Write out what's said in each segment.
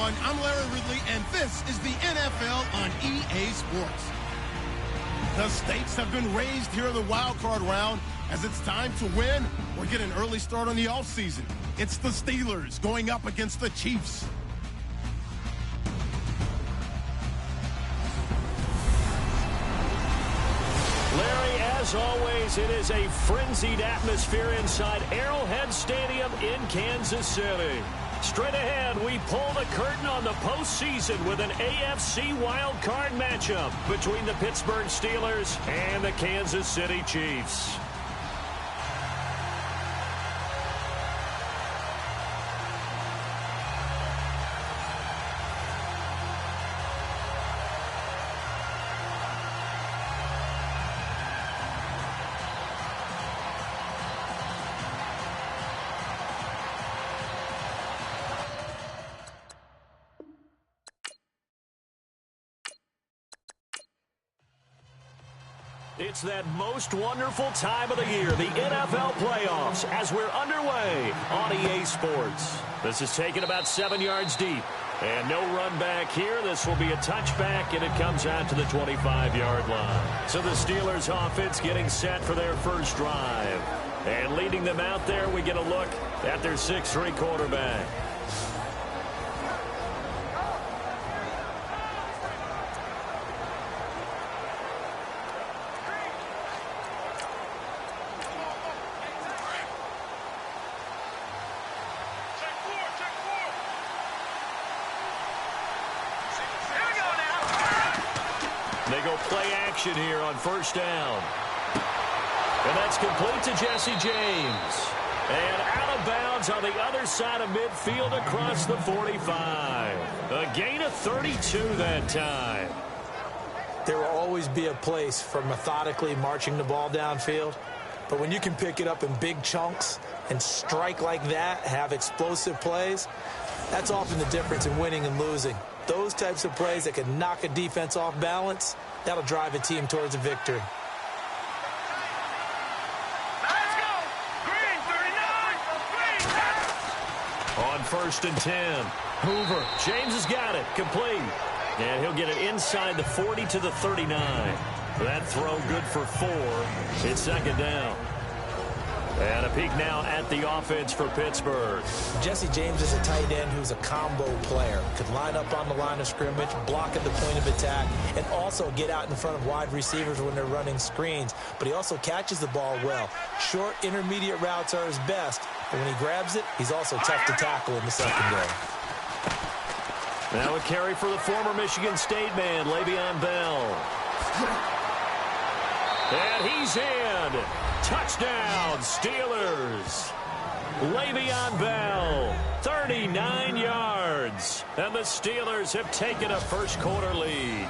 everyone. I'm Larry Ridley, and this is the NFL on EA Sports. The stakes have been raised here in the wild card round as it's time to win or get an early start on the offseason. It's the Steelers going up against the Chiefs. Larry, as always, it is a frenzied atmosphere inside Arrowhead Stadium in Kansas City. Straight ahead, we pull the curtain on the postseason with an AFC wildcard matchup between the Pittsburgh Steelers and the Kansas City Chiefs. It's that most wonderful time of the year, the NFL playoffs, as we're underway on EA Sports. This is taken about 7 yards deep. And no run back here. This will be a touchback, and it comes out to the 25-yard line. So the Steelers offense getting set for their first drive. And leading them out there, we get a look at their 6'3" quarterback. They go play action here on first down. And that's complete to Jesse James. And out of bounds on the other side of midfield across the 45. A gain of 32 that time. There will always be a place for methodically marching the ball downfield. But when you can pick it up in big chunks and strike like that, have explosive plays, that's often the difference in winning and losing. Those types of plays that can knock a defense off balance, that'll drive a team towards a victory. Let's go! Green, 39! On first and 10. Hoover. James has got it. Complete. And he'll get it inside the 40 to the 39. That throw good for 4. It's second down. And a peek now at the offense for Pittsburgh. Jesse James is a tight end who's a combo player. Could line up on the line of scrimmage, block at the point of attack, and also get out in front of wide receivers when they're running screens. But he also catches the ball well. Short, intermediate routes are his best. But when he grabs it, he's also tough to tackle in the secondary. Now a carry for the former Michigan State man, Le'Veon Bell. And he's in. Touchdown, Steelers. Le'Veon Bell, 39 yards. And the Steelers have taken a first quarter lead.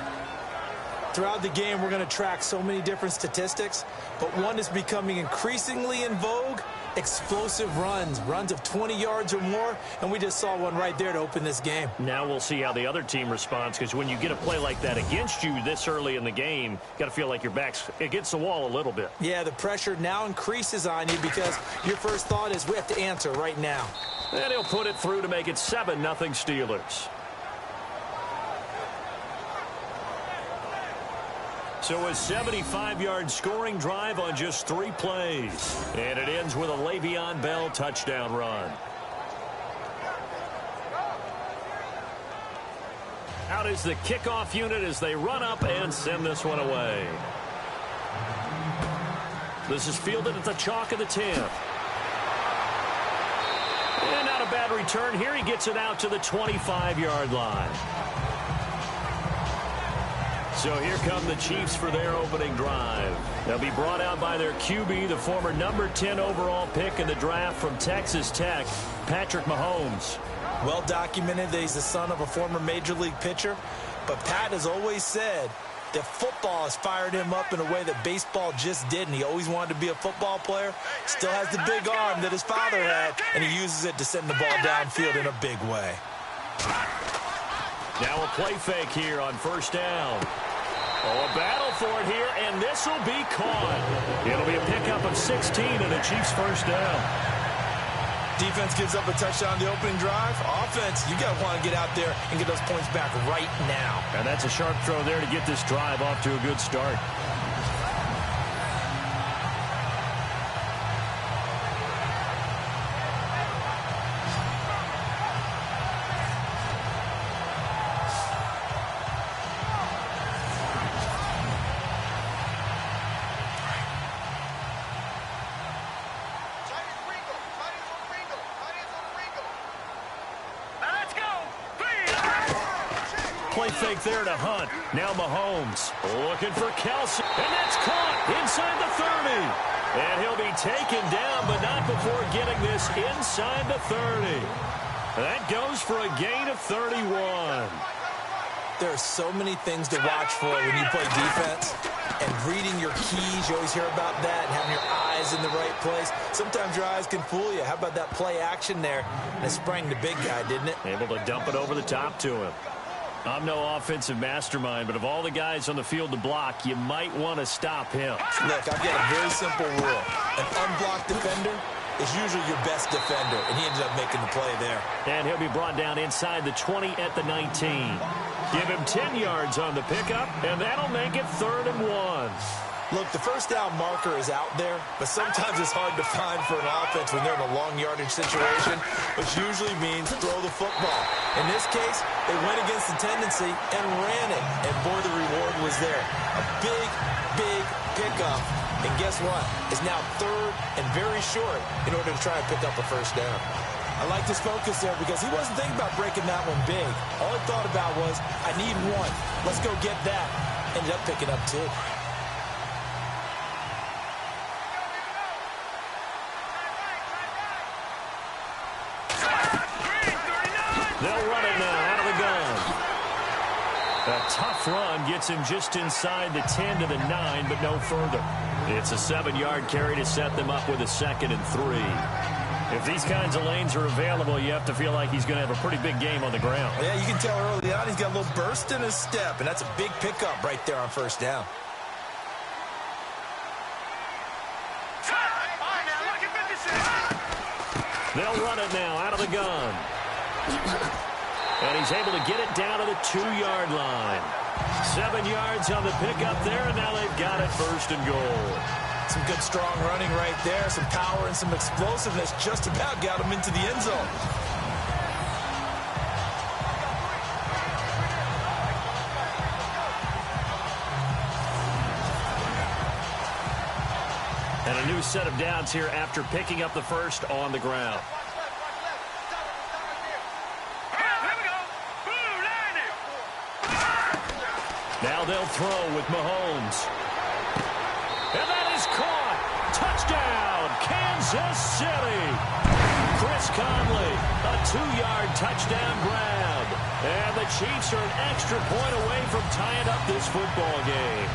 Throughout the game, we're going to track so many different statistics, but one is becoming increasingly in vogue: explosive runs of 20 yards or more, and we just saw one right there to open this game. Now we'll see how the other team responds, because when you get a play like that against you this early in the game, you got to feel like your back's against the wall a little bit. Yeah, the pressure now increases on you because your first thought is we have to answer right now. And he'll put it through to make it 7-0 Steelers. So a 75-yard scoring drive on just 3 plays. And it ends with a Le'Veon Bell touchdown run. Out is the kickoff unit as they run up and send this one away. This is fielded at the chalk of the 10th. And not a bad return here. He gets it out to the 25-yard line. So here come the Chiefs for their opening drive. They'll be brought out by their QB, the former number 10 overall pick in the draft from Texas Tech, Patrick Mahomes. Well documented that he's the son of a former major league pitcher, but Pat has always said that football has fired him up in a way that baseball just didn't. He always wanted to be a football player, still has the big arm that his father had, and he uses it to send the ball downfield in a big way. Now a play fake here on first down. Oh, a battle for it here, and this will be caught. It'll be a pickup of 16 and the Chiefs' first down. Defense gives up a touchdown on the opening drive. Offense, you got to want to get out there and get those points back right now. And that's a sharp throw there to get this drive off to a good start. Play fake there to Hunt. Now Mahomes looking for Kelsey. And that's caught inside the 30. And he'll be taken down, but not before getting this inside the 30. That goes for a gain of 31. There are so many things to watch for when you play defense. And reading your keys, you always hear about that, and having your eyes in the right place. Sometimes your eyes can fool you. How about that play action there? And it sprang the big guy, didn't it? Able to dump it over the top to him. I'm no offensive mastermind, but of all the guys on the field to block, you might want to stop him. Look, I've got a very simple rule. An unblocked defender is usually your best defender, and he ended up making the play there. And he'll be brought down inside the 20 at the 19. Give him 10 yards on the pickup, and that'll make it 3rd and 1. Look, the first down marker is out there, but sometimes it's hard to find for an offense when they're in a long yardage situation, which usually means throw the football. In this case, they went against the tendency and ran it, and boy, the reward was there. A big, big pickup, and guess what? It's now 3rd and very short in order to try and pick up a first down. I like his focus there because he wasn't thinking about breaking that one big. All he thought about was, I need one. Let's go get that. Ended up picking up 2. They'll run it now out of the gun. A tough run gets him just inside the 10 to the 9, but no further. It's a 7-yard carry to set them up with a 2nd and 3. If these kinds of lanes are available, you have to feel like he's going to have a pretty big game on the ground. Yeah, you can tell early on he's got a little burst in his step, and that's a big pickup right there on first down. They'll run it now out of the gun. And he's able to get it down to the 2-yard line. 7 yards on the pickup there, and now they've got it 1st and goal. Some good strong running right there, some power and some explosiveness, just about got him into the end zone. And a new set of downs here after picking up the first on the ground. Now they'll throw with Mahomes. And that is caught. Touchdown, Kansas City. Chris Conley, a 2-yard touchdown grab. And the Chiefs are an extra point away from tying up this football game.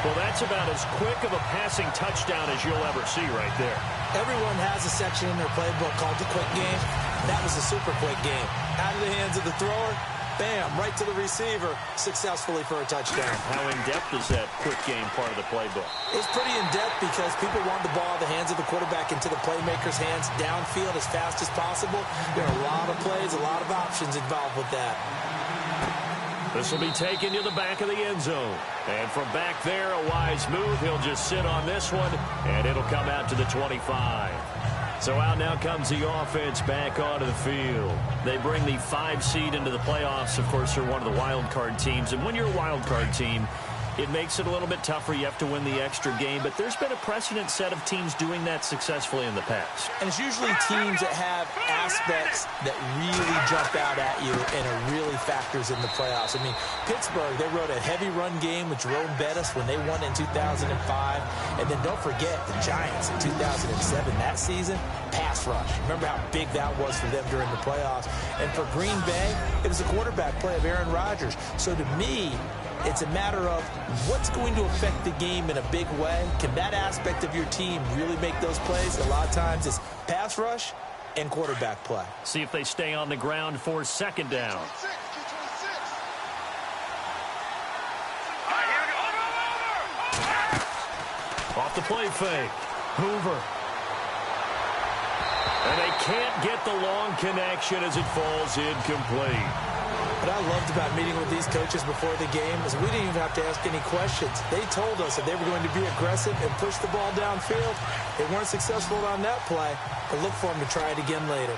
Well, that's about as quick of a passing touchdown as you'll ever see right there. Everyone has a section in their playbook called the quick game. That was a super quick game. Out of the hands of the thrower, bam, right to the receiver, successfully for a touchdown. How in-depth is that quick game part of the playbook? It's pretty in-depth because people want the ball in the hands of the quarterback into the playmaker's hands downfield as fast as possible. There are a lot of plays, a lot of options involved with that. This will be taken to the back of the end zone. And from back there, a wise move. He'll just sit on this one, and it'll come out to the 25. So out now comes the offense back onto the field. They bring the 5 seed into the playoffs. Of course, they're one of the wild card teams. And when you're a wild card team, it makes it a little bit tougher. You have to win the extra game. But there's been a precedent set of teams doing that successfully in the past. And it's usually teams that have aspects that really jump out at you and it really factors in the playoffs. I mean, Pittsburgh, they wrote a heavy run game with Jerome Bettis when they won in 2005. And then don't forget the Giants in 2007. That season, pass rush. Remember how big that was for them during the playoffs. And for Green Bay, it was the quarterback play of Aaron Rodgers. So to me, it's a matter of what's going to affect the game in a big way. Can that aspect of your team really make those plays? A lot of times it's pass rush and quarterback play. See if they stay on the ground for 2nd down. Off the play fake. Hoover. And they can't get the long connection as it falls incomplete. What I loved about meeting with these coaches before the game is we didn't even have to ask any questions. They told us that they were going to be aggressive and push the ball downfield. They weren't successful on that play, but look for them to try it again later.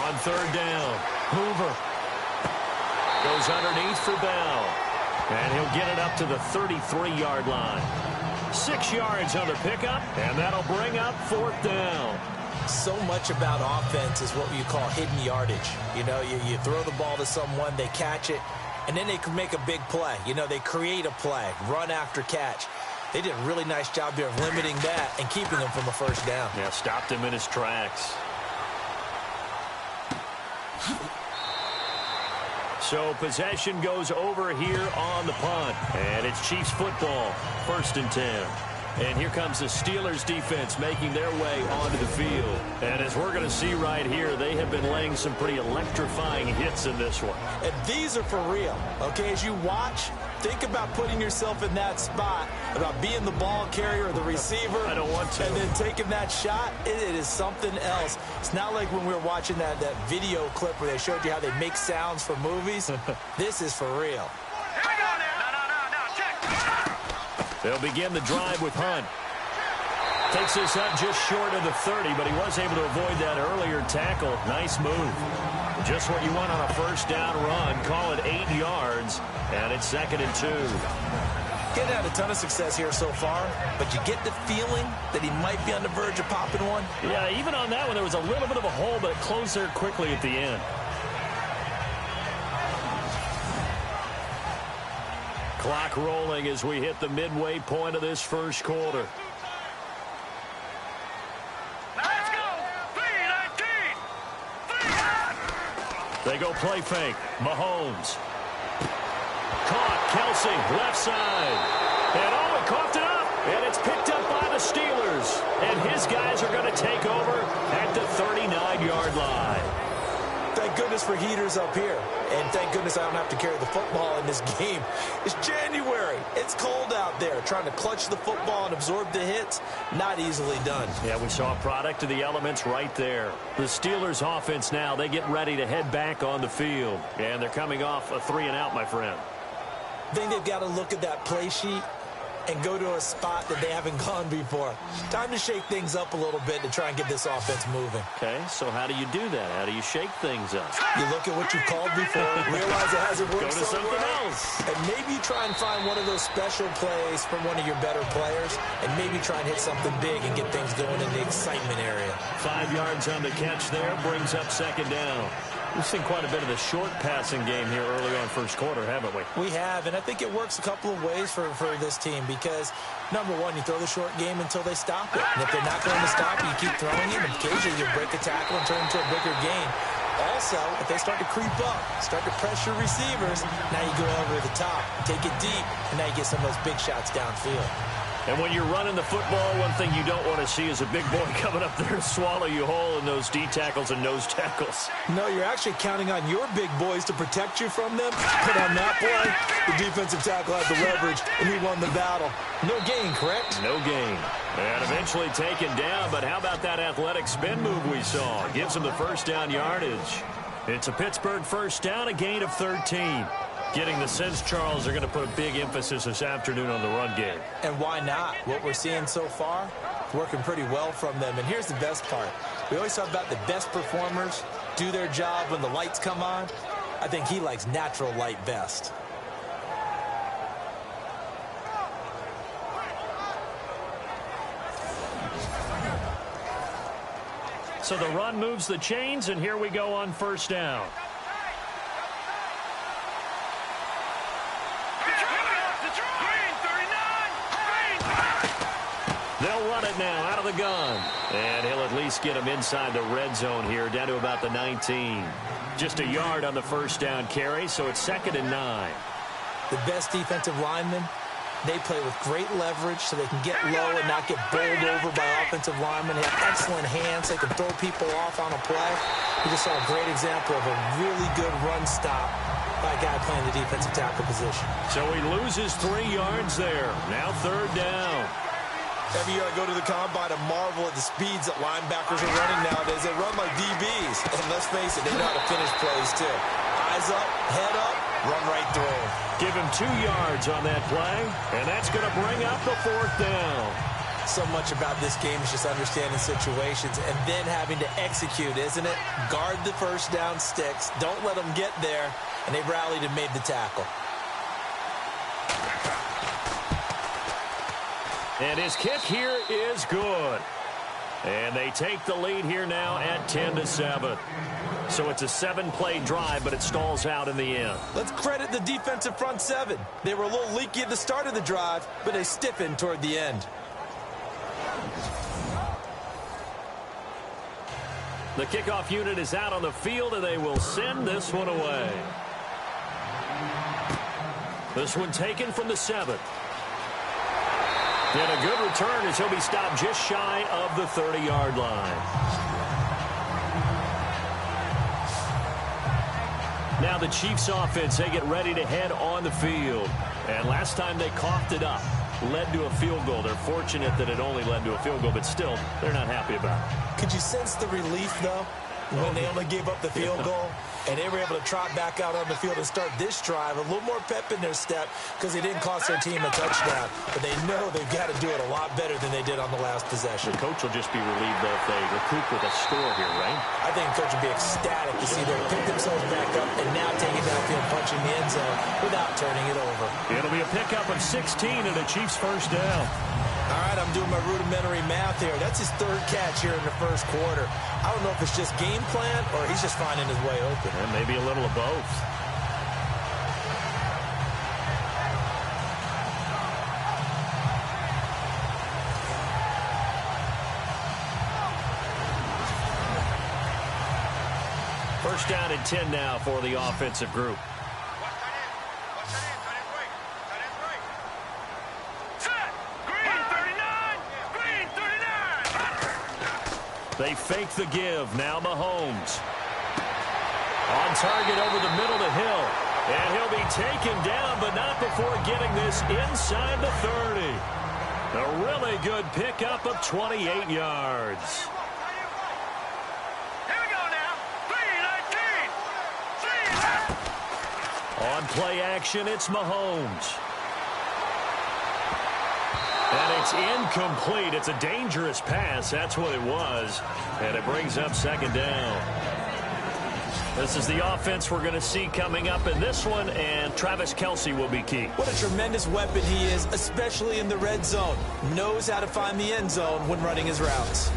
On third down, Hoover goes underneath for Bell. And he'll get it up to the 33-yard line. 6 yards on the pickup, and that'll bring up fourth down. So much about offense is what you call hidden yardage. You know, you throw the ball to someone, they catch it, and then they can make a big play. You know, they create a play, run after catch. They did a really nice job there of limiting that and keeping him from a first down. Yeah, stopped him in his tracks. So possession goes over here on the punt. And it's Chiefs football, 1st and 10. And here comes the Steelers defense making their way onto the field. And as we're going to see right here, they have been laying some pretty electrifying hits in this one. And these are for real. Okay, as you watch, think about putting yourself in that spot, about being the ball carrier or the receiver. I don't want to. And then taking that shot, it is something else. It's not like when we were watching that video clip where they showed you how they make sounds for movies. This is for real. They'll begin the drive with Hunt. Takes this up just short of the 30, but he was able to avoid that earlier tackle. Nice move. Just what you want on a first down run. Call it 8 yards, and it's 2nd and 2. Getting had a ton of success here so far, but you get the feeling that he might be on the verge of popping one. Yeah, even on that one, there was a little bit of a hole, but it closed there quickly at the end. Clock rolling as we hit the midway point of this first quarter. Let's go! 3-19! They go play fake. Mahomes. Caught. Kelsey, left side. And he coughed it up. And it's picked up by the Steelers. And his guys are going to take over at the 39-yard line. Thank goodness for heaters up here. And thank goodness I don't have to carry the football in this game. It's January. It's cold out there. Trying to clutch the football and absorb the hits, not easily done. Yeah, we saw a product of the elements right there. The Steelers offense now, they get ready to head back on the field. And they're coming off a 3-and-out, my friend. I think they've got to look at that play sheet and go to a spot that they haven't gone before. Time to shake things up a little bit to try and get this offense moving. Okay, so how do you do that? How do you shake things up? You look at what you've called before, realize it hasn't worked Go to something else. And maybe you try and find one of those special plays from one of your better players, and maybe try and hit something big and get things going in the excitement area. 5 yards on the catch there, brings up 2nd down. We've seen quite a bit of the short passing game here early on first quarter, haven't we? We have, and I think it works a couple of ways for this team because, number one, you throw the short game until they stop it. And if they're not going to stop it, you keep throwing it, and occasionally you break a tackle and turn it into a bigger gain. Also, if they start to creep up, start to pressure receivers, now you go over the top, take it deep, and now you get some of those big shots downfield. And when you're running the football, one thing you don't want to see is a big boy coming up there to swallow you whole in those D tackles and nose tackles. No, you're actually counting on your big boys to protect you from them. But on that play, the defensive tackle had the leverage, and he won the battle. No gain, correct? No gain. And eventually taken down, but how about that athletic spin move we saw? Gives him the first down yardage. It's a Pittsburgh first down, a gain of 13. Getting the sense, Charles, are going to put a big emphasis this afternoon on the run game. And why not? What we're seeing so far, working pretty well from them. And here's the best part. We always talk about the best performers do their job when the lights come on. I think he likes natural light best. So the run moves the chains, and here we go on first down. They'll run it now out of the gun. And he'll at least get him inside the red zone here, down to about the 19. Just a yard on the first down carry, so it's 2nd and 9. The best defensive linemen, they play with great leverage so they can get low and not get bowled over by offensive linemen. They have excellent hands. They can throw people off on a play. We just saw a great example of a really good run stop by guy playing the defensive tackle position. So he loses 3 yards there. Now 3rd down. Every year I go to the combine and marvel at the speeds that linebackers are running nowadays. They run like DBs. And let's face it, they know how to finish plays too. Eyes up, head up, run right through them. Give him 2 yards on that play, and that's going to bring up the 4th down. So much about this game is just understanding situations and then having to execute, isn't it? Guard the first down sticks. Don't let them get there. And they rallied and made the tackle. And his kick here is good. And they take the lead here now at 10-7. So it's a 7-play drive, but it stalls out in the end. Let's credit the defensive front 7. They were a little leaky at the start of the drive, but they stiffened toward the end. The kickoff unit is out on the field, and they will send this one away. This one taken from the 7. And a good return as he'll be stopped just shy of the 30-yard line. Now the Chiefs offense, they get ready to head on the field. And last time they coughed it up, led to a field goal. They're fortunate that it only led to a field goal, but still, they're not happy about it. Could you sense the relief, though, when they only gave up the field goal? And they were able to trot back out on the field and start this drive a little more pep in their step because they didn't cost their team a touchdown. But they know they've got to do it a lot better than they did on the last possession. The coach will just be relieved, though, if they recoup with a score here, right? I think the coach will be ecstatic to see them pick themselves back up and now take it downfield, punching the end zone without turning it over. It'll be a pickup of 16 and a Chiefs first down. All right, I'm doing my rudimentary math here. That's his 3rd catch here in the first quarter. I don't know if it's just game plan or he's just finding his way open. And maybe a little of both. First down and 10 now for the offensive group. They fake the give. Now Mahomes. On target over the middle to Hill. And he'll be taken down, but not before getting this inside the 30. A really good pickup of 28 yards. Here we go now. 3-19. On play action, it's Mahomes. And it's incomplete. It's a dangerous pass. That's what it was. And it brings up 2nd down. This is the offense we're going to see coming up in this one, and Travis Kelce will be key. What a tremendous weapon he is, especially in the red zone. Knows how to find the end zone when running his routes.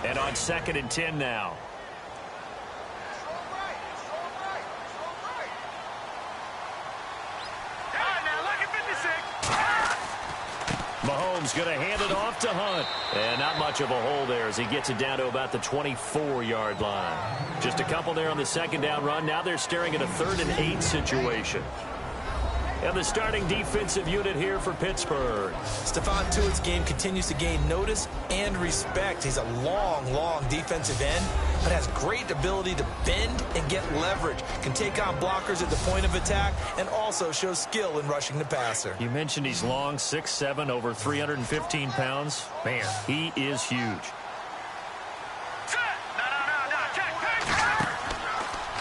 And on 2nd and 10 now. Mahomes going to hand it off to Hunt. And not much of a hole there as he gets it down to about the 24-yard line. Just a couple there on the 2nd down run. Now they're staring at a 3rd and 8 situation. And the starting defensive unit here for Pittsburgh. Stephon Tuitt's game continues to gain notice and respect. He's a long defensive end, but has great ability to bend and get leverage. Can take on blockers at the point of attack and also shows skill in rushing the passer. You mentioned he's long, 6'7", over 315 pounds. Man, he is huge.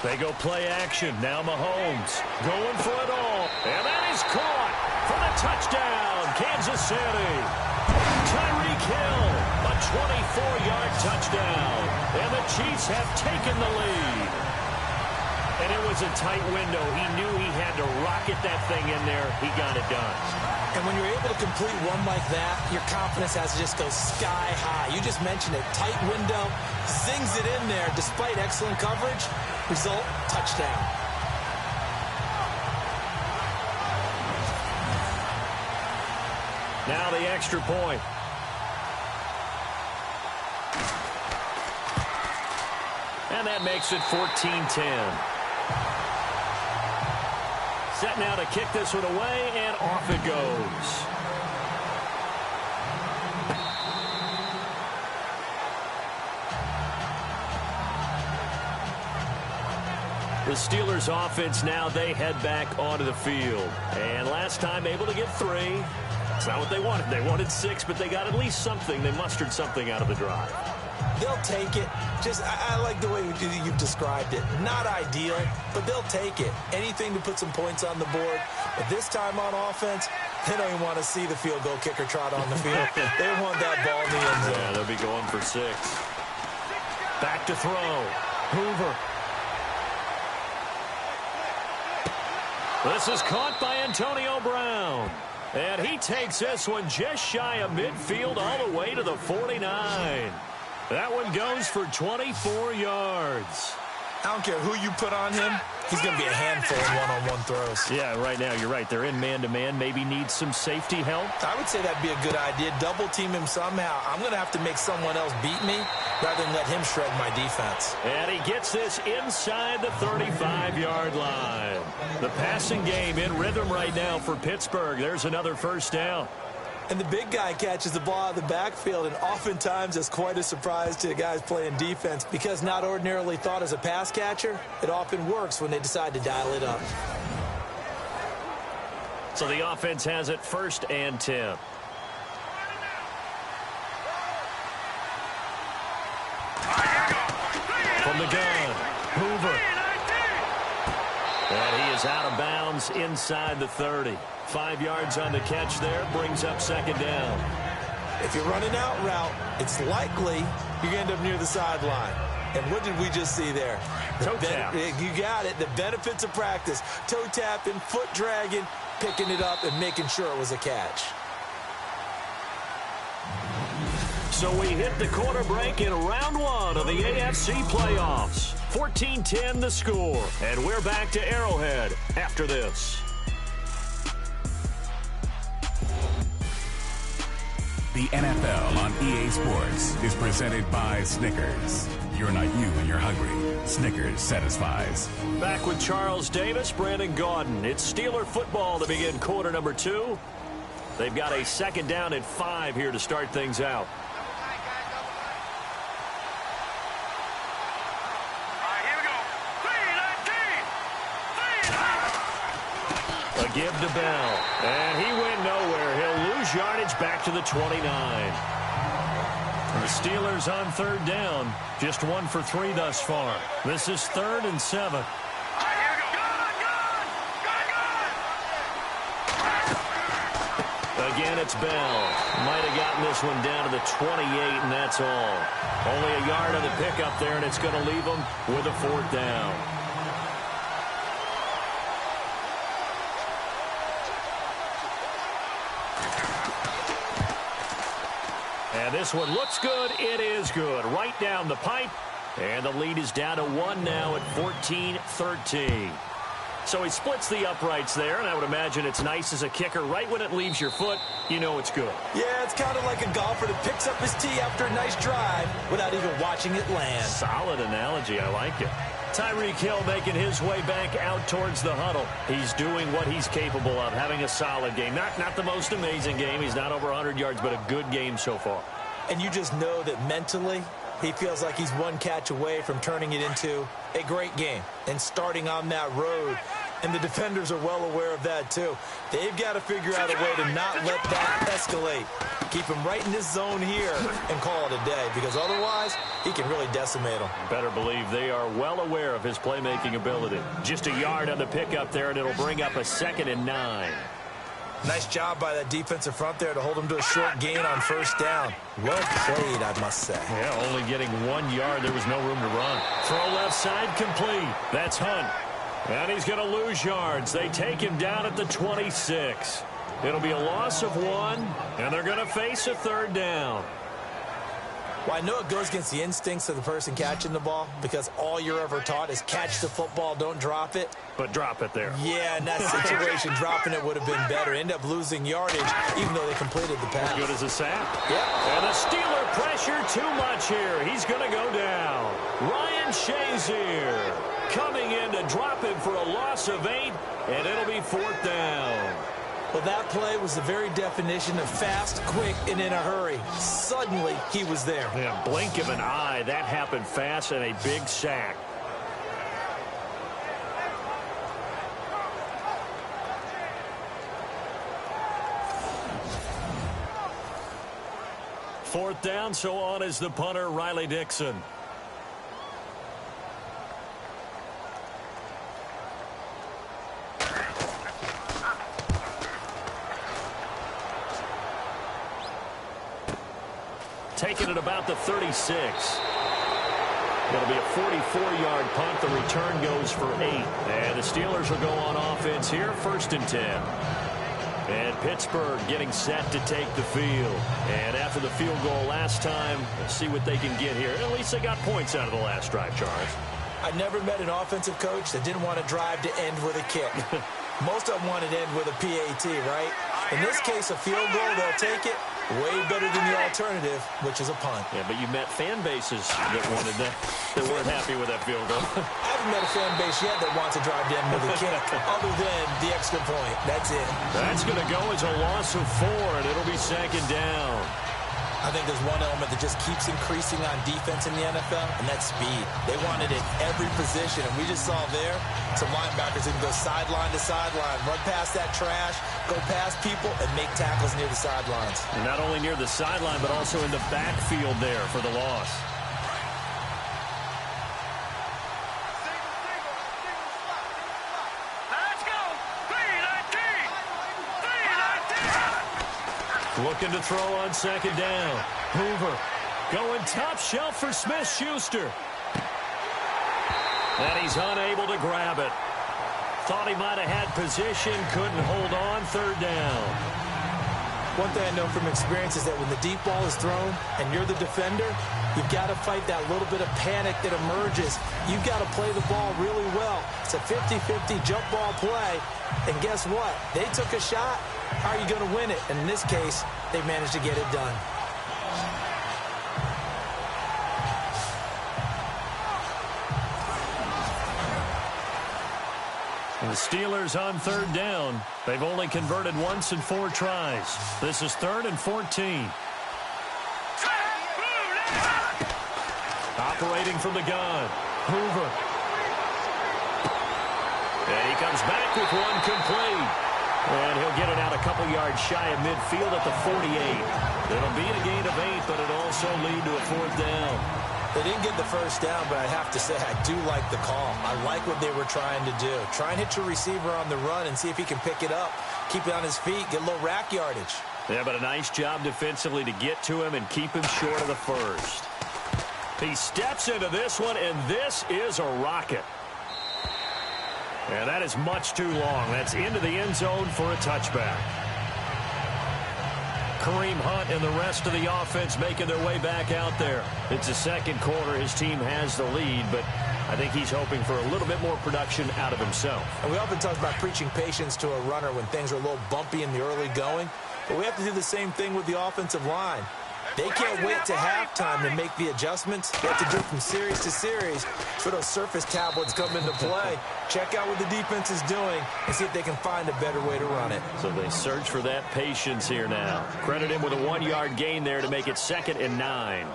They go play action. Now Mahomes going for it all. And that is caught for the touchdown, Kansas City. Tyreek Hill, a 24-yard touchdown. And the Chiefs have taken the lead. And it was a tight window. He knew he had to rocket that thing in there. He got it done. And when you're able to complete one like that, your confidence has to just go sky high. You just mentioned it. Tight window, zings it in there despite excellent coverage. Result, touchdown. Now the extra point. And that makes it 14-10. Set now to kick this one away, and off it goes. The Steelers offense now, they head back onto the field. And last time able to get 3. It's not what they wanted. They wanted 6, but they got at least something. They mustered something out of the drive. They'll take it. I like the way you've described it. Not ideal, but they'll take it. Anything to put some points on the board. But this time on offense, they don't even want to see the field goal kicker trot on the field. They want that ball in the end zone. Yeah, they'll be going for 6. Back to throw. Hoover. This is caught by Antonio Brown. And he takes this one just shy of midfield all the way to the 49. That one goes for 24 yards. I don't care who you put on him. He's going to be a handful in one-on-one throws. Yeah, right now, you're right. They're in man-to-man. Maybe need some safety help. I would say that'd be a good idea. Double team him somehow. I'm going to have to make someone else beat me rather than let him shred my defense. And he gets this inside the 35-yard line. The passing game in rhythm right now for Pittsburgh. There's another first down. And the big guy catches the ball out of the backfield, and oftentimes it's quite a surprise to the guys playing defense because not ordinarily thought as a pass catcher, it often works when they decide to dial it up. So the offense has it 1st and 10. From the gun, Hoover. And he is out of bounds inside the 30. 5 yards on the catch there, brings up 2nd down. If you're running out route, it's likely you're going to end up near the sideline. And what did we just see there? Toe tap. You got it. The benefits of practice. Toe tapping, foot dragging, picking it up, and making sure it was a catch. So we hit the quarter break in round 1 of the AFC playoffs. 14-10 the score. And we're back to Arrowhead after this. The NFL on EA Sports is presented by Snickers. You're not you when you're hungry. Snickers satisfies. Back with Charles Davis, Brandon Gaudin. It's Steeler football to begin quarter number 2. They've got a 2nd down and 5 here to start things out. A give to Bell. And he went nowhere. He'll lose yardage back to the 29. The Steelers on 3rd down. Just 1 for 3 thus far. This is 3rd and 7. Again, it's Bell. Might have gotten this one down to the 28, and that's all. Only a yard on the pickup there, and it's going to leave them with a 4th down. And this one looks good. It is good. Right down the pipe. And the lead is down to 1 now at 14-13. So he splits the uprights there, and I would imagine it's nice as a kicker. Right when it leaves your foot, you know it's good. Yeah, it's kind of like a golfer that picks up his tee after a nice drive without even watching it land. Solid analogy. I like it. Tyreek Hill making his way back out towards the huddle. He's doing what he's capable of, having a solid game. Not the most amazing game. He's not over 100 yards, but a good game so far. And you just know that mentally, he feels like he's one catch away from turning it into a great game and starting on that road. And the defenders are well aware of that, too. They've got to figure out a way to not let that escalate. Keep him right in this zone here and call it a day, because otherwise he can really decimate them. Better believe they are well aware of his playmaking ability. Just a yard on the pickup there, and it'll bring up a 2nd and 9. Nice job by that defensive front there to hold him to a short gain on 1st down. Well played, I must say. Yeah, only getting 1 yard. There was no room to run. Throw left side complete. That's Hunt. And he's going to lose yards. They take him down at the 26. It'll be a loss of 1, and they're going to face a 3rd down. Well, I know it goes against the instincts of the person catching the ball because all you're ever taught is catch the football, don't drop it. But drop it there. Yeah, in that situation, dropping it would have been better. End up losing yardage, even though they completed the pass. As good as a sack. Yeah. And the Steeler pressure too much here. He's going to go down. Ryan Shazier coming in to drop him for a loss of 8, and it'll be 4th down. Well, that play was the very definition of fast, quick, and in a hurry. Suddenly, he was there. Yeah, blink of an eye. That happened fast and a big sack. 4th down, so on is the punter, Riley Dixon. Taking it about the 36. It'll be a 44-yard punt. The return goes for 8. And the Steelers will go on offense here, 1st and 10. And Pittsburgh getting set to take the field. And after the field goal last time, let's see what they can get here. At least they got points out of the last drive, Charles. I never met an offensive coach that didn't want to drive to end with a kick. Most of them want to end with a PAT, right? In this case, a field goal, they'll take it. Way better than the alternative, which is a punt. Yeah, but you met fan bases that wanted that, that weren't happy with that field goal. I haven't met a fan base yet that wants to drive in with a kick, other than the extra point. That's it. That's going to go as a loss of 4, and it'll be 2nd down. I think there's one element that just keeps increasing on defense in the NFL, and that's speed. They want it at every position, and we just saw there some linebackers that can go sideline to sideline, run past that trash, go past people, and make tackles near the sidelines. And not only near the sideline, but also in the backfield there for the loss. Looking to throw on 2nd down. Hoover going top shelf for Smith-Schuster. And he's unable to grab it. Thought he might have had position, couldn't hold on, 3rd down. One thing I know from experience is that when the deep ball is thrown and you're the defender, you've got to fight that little bit of panic that emerges. You've got to play the ball really well. It's a 50-50 jump ball play. And guess what? They took a shot. How are you going to win it? And in this case, they managed to get it done. And the Steelers on 3rd down. They've only converted once in 4 tries. This is 3rd and 14. Operating from the gun. Hoover. And he comes back with one complete. And he'll get it out a couple yards shy of midfield at the 48. It'll be a gain of 8, but it'll also lead to a 4th down. They didn't get the 1st down, but I have to say I do like the call. I like what they were trying to do. Try and hit your receiver on the run and see if he can pick it up. Keep it on his feet, get a little rack yardage. Yeah, but a nice job defensively to get to him and keep him short of the 1st. He steps into this one, and this is a rocket. And that is much too long. That's into the end zone for a touchback. Kareem Hunt and the rest of the offense making their way back out there. It's the 2nd quarter. His team has the lead, but I think he's hoping for a little bit more production out of himself. And we often talk about preaching patience to a runner when things are a little bumpy in the early going, but we have to do the same thing with the offensive line. They can't wait to halftime to make the adjustments. They have to do it from series to series so those surface tablets come into play. Check out what the defense is doing and see if they can find a better way to run it. So they search for that patience here now. Credit him with a 1-yard gain there to make it 2nd and 9.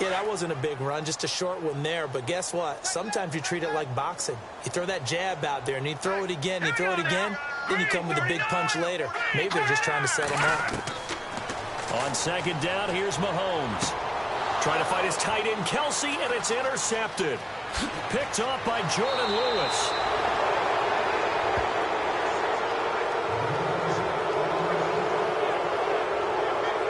Yeah, that wasn't a big run, just a short one there. But guess what? Sometimes you treat it like boxing. You throw that jab out there, and you throw it again, and you throw it again, then you come with a big punch later. Maybe they're just trying to set him up. On 2nd down, here's Mahomes. Trying to fight his tight end, Kelsey, and it's intercepted. Picked off by Jordan Lewis.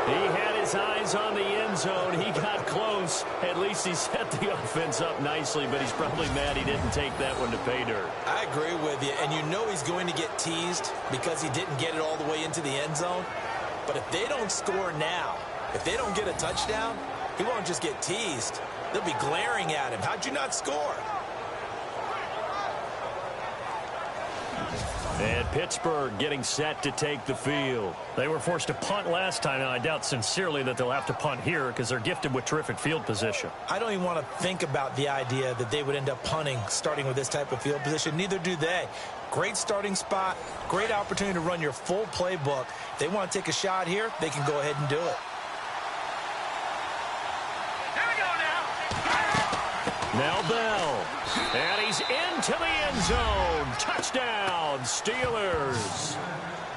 He had his eyes on the end zone. He got close. At least he set the offense up nicely, but he's probably mad he didn't take that one to pay dirt. I agree with you, and you know he's going to get teased because he didn't get it all the way into the end zone. But if they don't score now, if they don't get a touchdown, he won't just get teased. They'll be glaring at him. How'd you not score? And Pittsburgh getting set to take the field. They were forced to punt last time, and I doubt sincerely that they'll have to punt here because they're gifted with terrific field position. I don't even want to think about the idea that they would end up punting starting with this type of field position. Neither do they. Great starting spot, great opportunity to run your full playbook. If they want to take a shot here, they can go ahead and do it. Here we go now. Now Bell. And he's into the end zone. Touchdown, Steelers.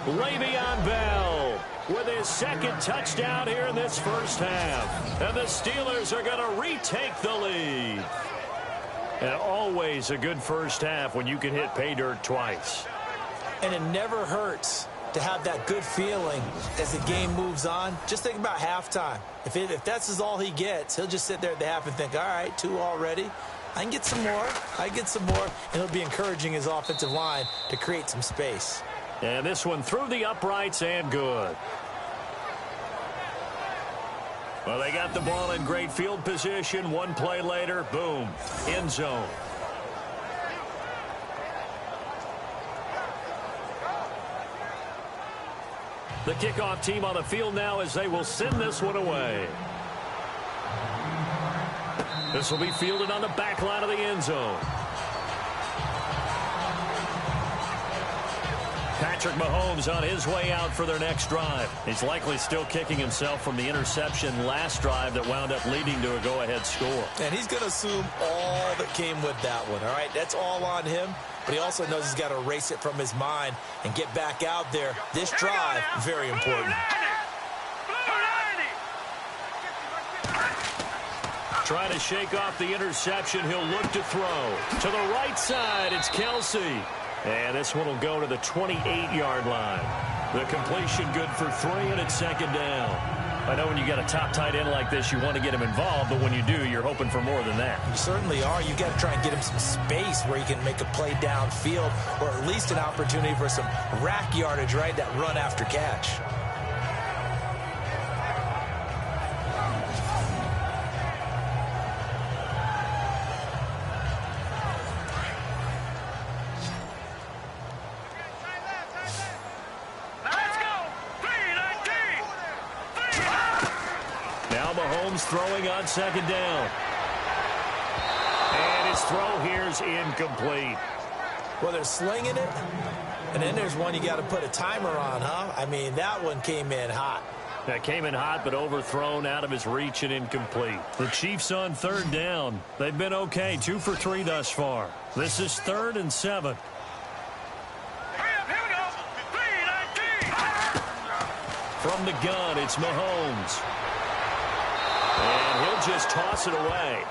Le'Veon Bell. with his second touchdown here in this first half. And the Steelers are going to retake the lead. And always a good first half when you can hit pay dirt twice. And it never hurts to have that good feeling as the game moves on. Just think about halftime. If that's all he gets, he'll just sit there at the half and think, all right, 2 already. I can get some more. I get some more. And he'll be encouraging his offensive line to create some space. And this one through the uprights and good. Well, they got the ball in great field position. One play later, boom, end zone. The kickoff team on the field now as they will send this one away. This will be fielded on the back line of the end zone. Patrick Mahomes on his way out for their next drive. He's likely still kicking himself from the interception last drive that wound up leading to a go-ahead score. And he's going to assume all that came with that one, all right? That's all on him, but he also knows he's got to erase it from his mind and get back out there. This drive, very important. Trying to shake off the interception. He'll look to throw. To the right side, it's Kelsey. And this one will go to the 28-yard line. The completion good for 3, and it's second down. I know when you got a top tight end like this, you want to get him involved, but when you do, you're hoping for more than that. You certainly are. You've got to try and get him some space where he can make a play downfield, or at least an opportunity for some rack yardage, right? That run after catch. Throwing on second down. And his throw here's incomplete. Well, they're slinging it, and then there's one you got to put a timer on, huh? I mean, that one came in hot. That came in hot, but overthrown, out of his reach, and incomplete. The Chiefs on third down. They've been okay, 2 for 3 thus far. This is 3rd and 7. From the gun, it's Mahomes. And he'll just toss it away.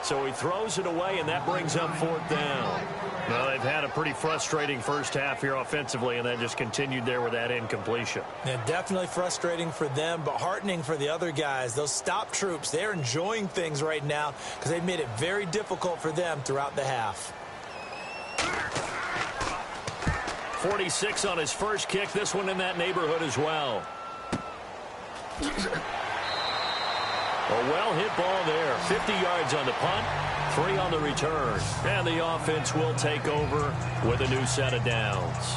So he throws it away, and that brings up 4th down. Well, they've had a pretty frustrating first half here offensively, and that just continued there with that incompletion. Yeah, definitely frustrating for them, but heartening for the other guys. Those stop troops, they're enjoying things right now because they've made it very difficult for them throughout the half. 46 on his first kick. This one in that neighborhood as well. A well-hit ball there. 50 yards on the punt, 3 on the return. And the offense will take over with a new set of downs.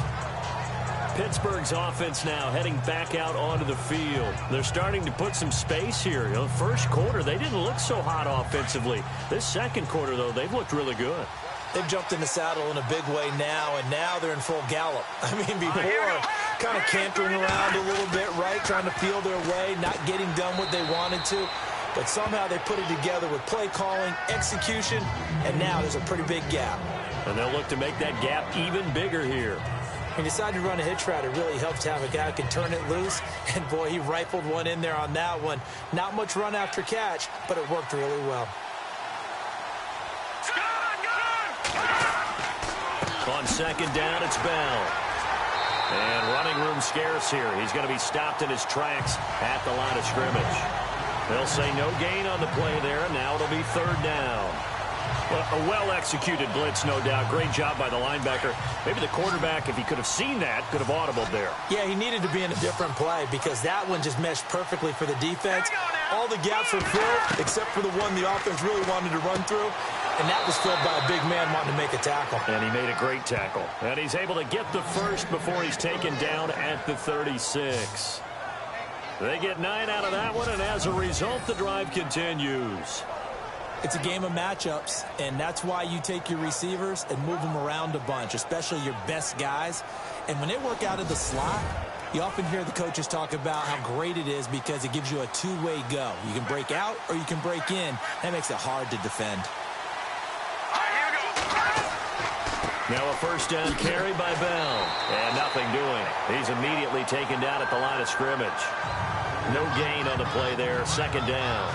Pittsburgh's offense now heading back out onto the field. They're starting to put some space here. You know, first quarter, they didn't look so hot offensively. This second quarter, though, they've looked really good. They've jumped in the saddle in a big way now, and now they're in full gallop. I mean, before, kind of cantering around a little bit, right, trying to feel their way, not getting done what they wanted to. But somehow they put it together with play calling, execution, and now there's a pretty big gap. And they'll look to make that gap even bigger here. He decided to run a hitch route. It really helped to have a guy who can turn it loose. And, boy, he rifled one in there on that one. Not much run after catch, but it worked really well. On second down, it's Bell. And running room scarce here. He's going to be stopped in his tracks at the line of scrimmage. They'll say no gain on the play there, and now it'll be 3rd down. Well, a well-executed blitz, no doubt. Great job by the linebacker. Maybe the quarterback, if he could have seen that, could have audibled there. Yeah, he needed to be in a different play because that one just meshed perfectly for the defense. All the gaps were filled except for the one the offense really wanted to run through, and that was filled by a big man wanting to make a tackle. And he made a great tackle. And he's able to get the first before he's taken down at the 36. They get 9 out of that one, and as a result, the drive continues. It's a game of matchups, and that's why you take your receivers and move them around a bunch, especially your best guys. And when they work out of the slot, you often hear the coaches talk about how great it is because it gives you a two-way go. You can break out or you can break in. That makes it hard to defend. Now a first down carry by Bell. And nothing doing. He's immediately taken down at the line of scrimmage. No gain on the play there. Second down.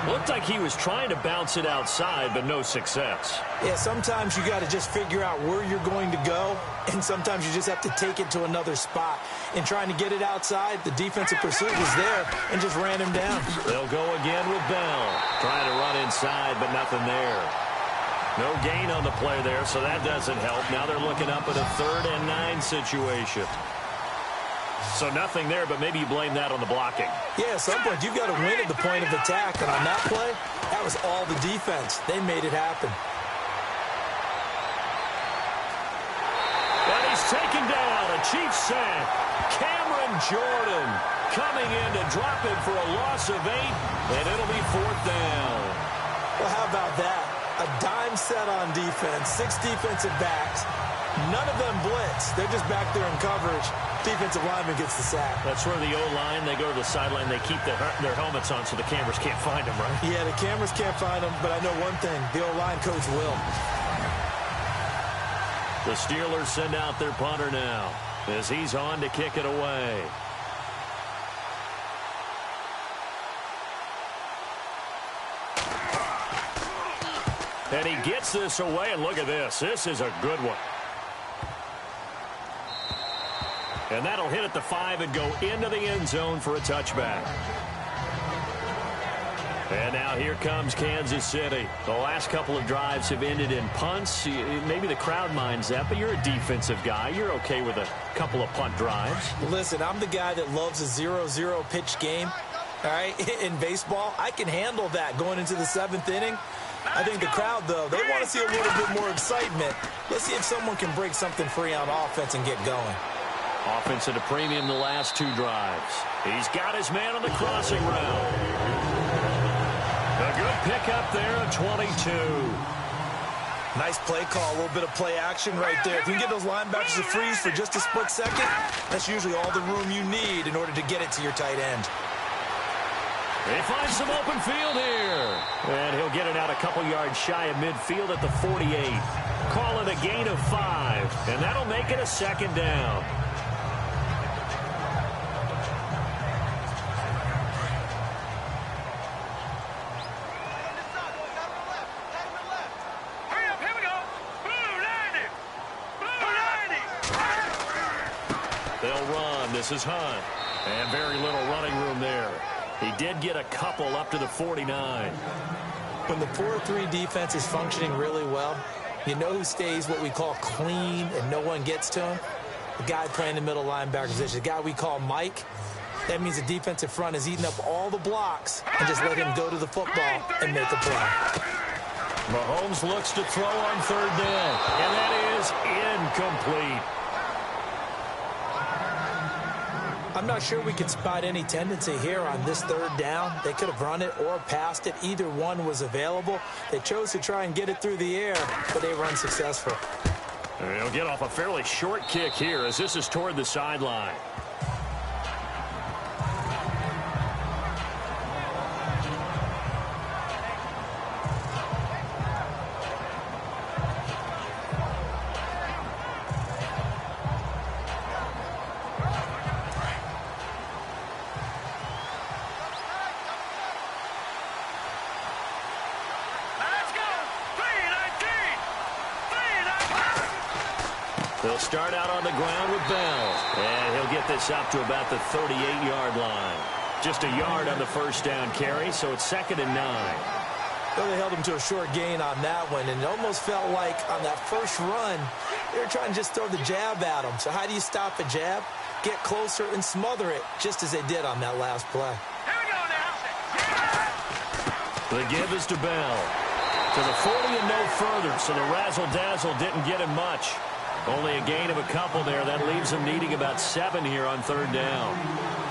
Looked like he was trying to bounce it outside, but no success. Yeah, sometimes you got to just figure out where you're going to go, and sometimes you just have to take it to another spot. In trying to get it outside, the defensive pursuit was there and just ran him down. They'll go again with Bell. Trying to run inside, but nothing there. No gain on the play there, so that doesn't help. Now they're looking up at a 3rd and 9 situation. So nothing there, but maybe you blame that on the blocking. Yeah, at some point, you've got to win at the point of attack. And on that play, that was all the defense. They made it happen. And he's taken down. A Chiefs sack. Cameron Jordan coming in to drop it for a loss of 8. And it'll be 4th down. Well, how about that? A dime set on defense. 6 defensive backs. None of them blitz. They're just back there in coverage. Defensive lineman gets the sack. That's where the O-line, they go to the sideline, they keep their helmets on so the cameras can't find them, right? Yeah, the cameras can't find them, but I know one thing. The O-line coach will. The Steelers send out their punter now as he's on to kick it away. And he gets this away, and look at this. This is a good one. And that'll hit at the 5 and go into the end zone for a touchback. And now here comes Kansas City. The last couple of drives have ended in punts. Maybe the crowd minds that, but you're a defensive guy. You're okay with a couple of punt drives. Listen, I'm the guy that loves a 0-0 pitch game. All right, in baseball, I can handle that going into the 7th inning. I think the crowd, though, they want to see a little bit more excitement. Let's see if someone can break something free on offense and get going. Offense at a premium the last 2 drives. He's got his man on the crossing route. A good pickup there at 22. Nice play call, a little bit of play action right there. If you can get those linebackers to freeze for just a split second, that's usually all the room you need in order to get it to your tight end. He finds some open field here. And he'll get it out a couple yards shy of midfield at the 48. Call it a gain of 5. And that'll make it a 2nd down. They'll run. This is Hunt. And very little running room there. He did get a couple up to the 49. When the 4-3 defense is functioning really well, you know who stays what we call clean and no one gets to him? The guy playing the middle linebacker position, the guy we call Mike. That means the defensive front is eating up all the blocks and just let him go to the football and make a play. Mahomes looks to throw on 3rd down, and that is incomplete. I'm not sure we can spot any tendency here on this 3rd down. They could have run it or passed it. Either one was available. They chose to try and get it through the air, but they were unsuccessful. They'll get off a fairly short kick here as this is toward the sideline. They'll start out on the ground with Bell. And he'll get this up to about the 38-yard line. Just a yard on the first down carry, so it's 2nd and 9. Well, they held him to a short gain on that one, and it almost felt like on that first run, they were trying to just throw the jab at him. So how do you stop a jab? Get closer and smother it, just as they did on that last play. Here we go now. The give is to Bell. To the 40 and no further, so the razzle-dazzle didn't get him much. Only a gain of a couple there. That leaves them needing about 7 here on 3rd down.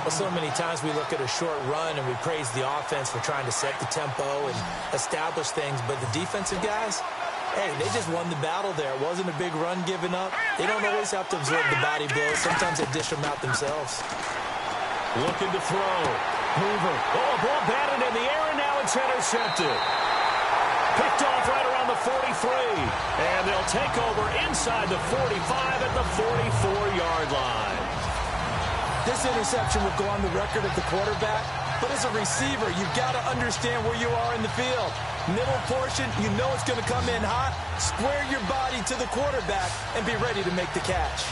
Well, so many times we look at a short run and we praise the offense for trying to set the tempo and establish things. But the defensive guys, hey, they just won the battle there. It wasn't a big run given up. They don't always have to absorb the body blows. Sometimes they dish them out themselves. Looking to throw. Hoover. Oh, a ball batted in the air, and now it's intercepted. Picked off right around the 43. And they'll take over inside the 45 at the 44-yard line. This interception will go on the record of the quarterback, but as a receiver, you've got to understand where you are in the field. Middle portion, you know it's going to come in hot. Square your body to the quarterback and be ready to make the catch.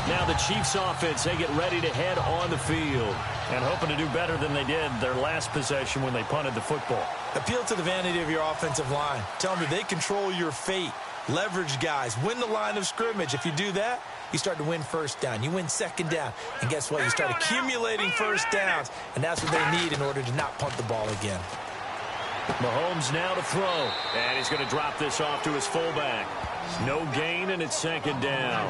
Now the Chiefs offense, they get ready to head on the field and hoping to do better than they did their last possession when they punted the football. Appeal to the vanity of your offensive line. Tell them they control your fate. Leverage guys. Win the line of scrimmage. If you do that, you start to win first down. You win second down. And guess what? You start accumulating first downs. And that's what they need in order to not punt the ball again. Mahomes now to throw. And he's going to drop this off to his fullback. No gain, and it's second down.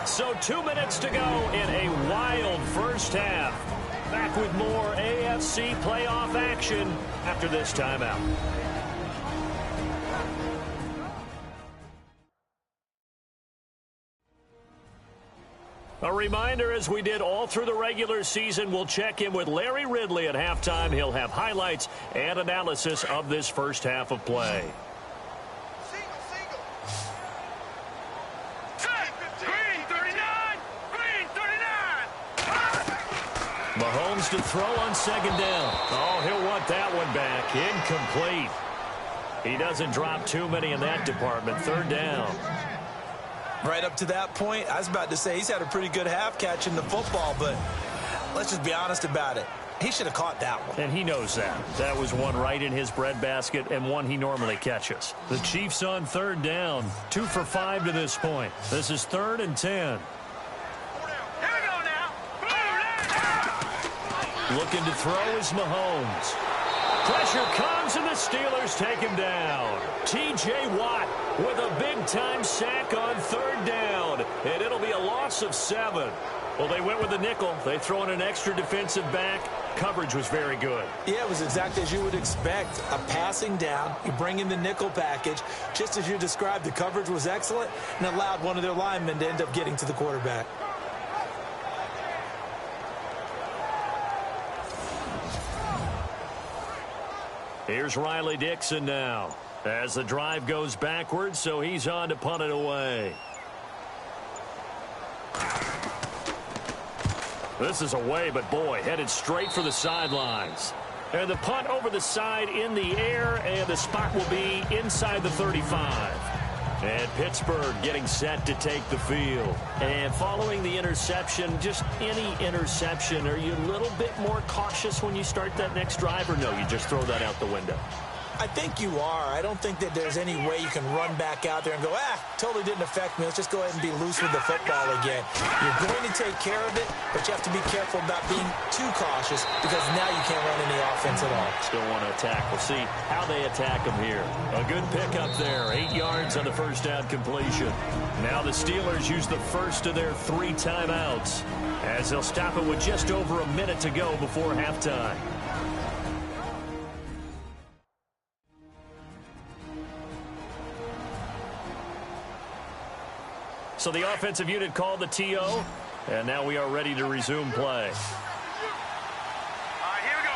So 2 minutes to go in a wild first half. Back with more AFC playoff action after this timeout. A reminder, as we did all through the regular season, we'll check in with Larry Ridley at halftime. He'll have highlights and analysis of this first half of play. Mahomes to throw on second down. Oh, he'll want that one back. Incomplete. He doesn't drop too many in that department. Third down. Right up to that point, I was about to say he's had a pretty good half catching the football, but let's just be honest about it. He should have caught that one. And he knows that. That was one right in his breadbasket and one he normally catches. The Chiefs on third down. 2 for 5 to this point. This is 3rd and 10. Looking to throw is Mahomes. Pressure comes, and the Steelers take him down. T.J. Watt with a big-time sack on third down, and it'll be a loss of 7. Well, they went with the nickel. They throw in an extra defensive back. Coverage was very good. Yeah, it was exactly as you would expect. A passing down. You bring in the nickel package. Just as you described, the coverage was excellent and allowed one of their linemen to end up getting to the quarterback. Here's Riley Dixon now as the drive goes backwards, so he's on to punt it away. This is away, but boy, headed straight for the sidelines. And the punt over the side in the air, and the spot will be inside the 35. And Pittsburgh getting set to take the field. And following the interception, just any interception, are you a little bit more cautious when you start that next drive, or no, you just throw that out the window? I think you are. I don't think that there's any way you can run back out there and go, totally didn't affect me. Let's just go ahead and be loose with the football again. You're going to take care of it, but you have to be careful about being too cautious because now you can't run any offense at all. Still want to attack. We'll see how they attack them here. A good pickup there. 8 yards on the first down completion. Now the Steelers use the first of their 3 timeouts as they'll stop it with just over a minute to go before halftime. So the offensive unit called the TO, and now we are ready to resume play. All right, here we go.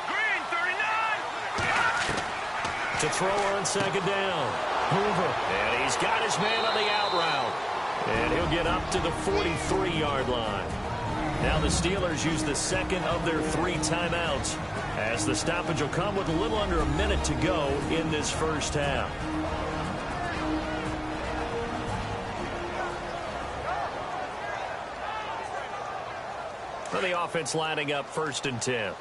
Green, 39. To throw on second down. Hoover. And he's got his man on the out route. And he'll get up to the 43-yard line. Now the Steelers use the second of their 3 timeouts as the stoppage will come with a little under a minute to go in this first half. For the offense lining up 1st and 10.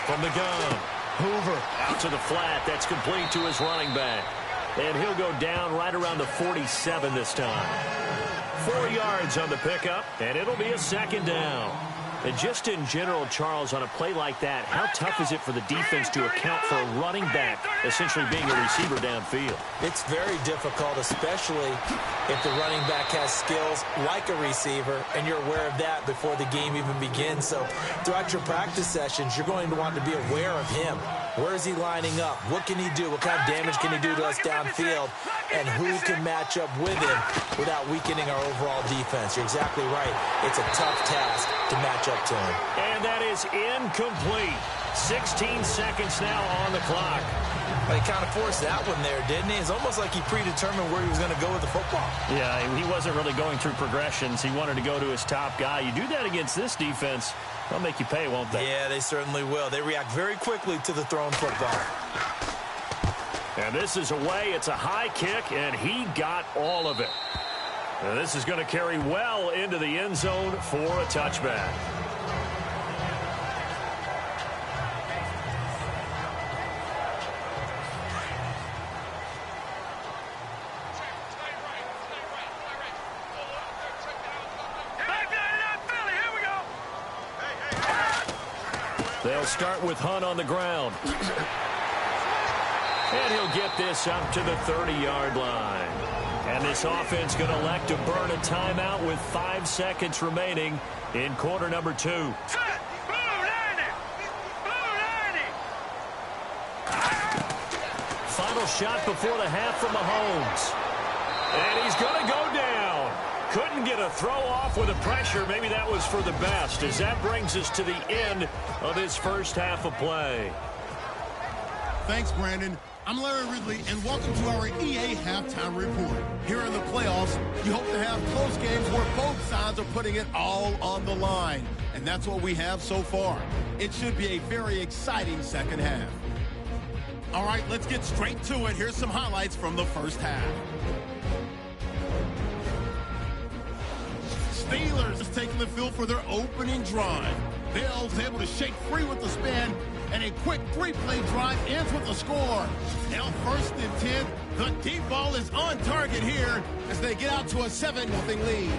From the gun, Hoover out to the flat. That's complete to his running back. And he'll go down right around the 47 this time. 4 yards on the pickup, and it'll be a second down. And just in general, Charles, on a play like that, how tough is it for the defense to account for a running back essentially being a receiver downfield? It's very difficult, especially if the running back has skills like a receiver, and you're aware of that before the game even begins. So throughout your practice sessions, you're going to want to be aware of him. Where is he lining up? What can he do? What kind of damage can he do to us downfield? And who can match up with him without weakening our overall defense? You're exactly right. It's a tough task to match up to him. And that is incomplete. 16 seconds now on the clock. Well, he kind of forced that one there, didn't he? It's almost like he predetermined where he was going to go with the football. Yeah, he wasn't really going through progressions. He wanted to go to his top guy. You do that against this defense, they'll make you pay, won't they? Yeah, they certainly will. They react very quickly to the thrown football. And this is away. It's a high kick, and he got all of it. And this is going to carry well into the end zone for a touchback. They'll start with Hunt on the ground. And he'll get this up to the 30-yard line. And this offense going to elect to burn a timeout with 5 seconds remaining in quarter number 2. Final shot before the half from Mahomes. And he's going to go down. Couldn't get a throw off with the pressure. Maybe that was for the best, as that brings us to the end of his first half of play. Thanks, Brandon. I'm Larry Ridley, and welcome to our EA Halftime Report. Here in the playoffs, you hope to have close games where both sides are putting it all on the line. And that's what we have so far. It should be a very exciting second half. All right, let's get straight to it. Here's some highlights from the first half. Steelers is taking the field for their opening drive. Bell's able to shake free with the spin, and a quick 3-play drive ends with a score. Now 1st and 10, the deep ball is on target here as they get out to a 7-0 lead.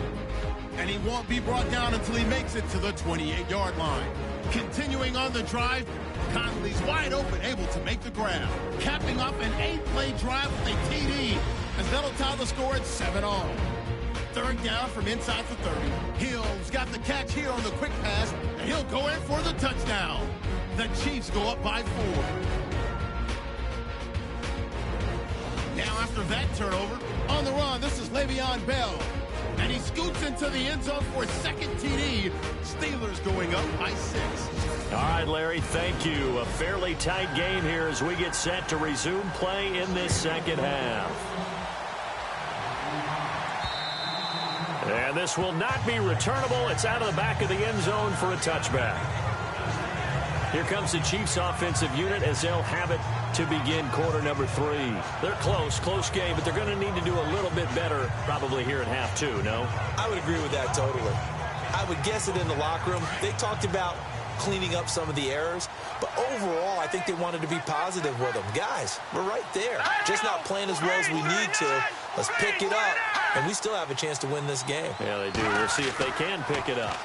And he won't be brought down until he makes it to the 28-yard line. Continuing on the drive, Conley's wide open, able to make the grab. Capping off an 8-play drive with a TD as that'll tie the score at 7-all. 3rd down from inside the 30. Hill's got the catch here on the quick pass, and he'll go in for the touchdown. The Chiefs go up by 4. Now after that turnover, on the run, this is Le'Veon Bell. And he scoots into the end zone for a 2nd TD. Steelers going up by 6. All right, Larry, thank you. A fairly tight game here as we get set to resume play in this second half. And this will not be returnable. It's out of the back of the end zone for a touchback. Here comes the Chiefs offensive unit as they'll have it to begin quarter number 3. They're close game, but they're going to need to do a little bit better probably here at half 2, no? I would agree with that totally. I would guess it in the locker room. They talked about cleaning up some of the errors, but overall I think they wanted to be positive with them. Guys, we're right there. Just not playing as well as we need to. Let's pick it up, and we still have a chance to win this game. Yeah, they do. We'll see if they can pick it up.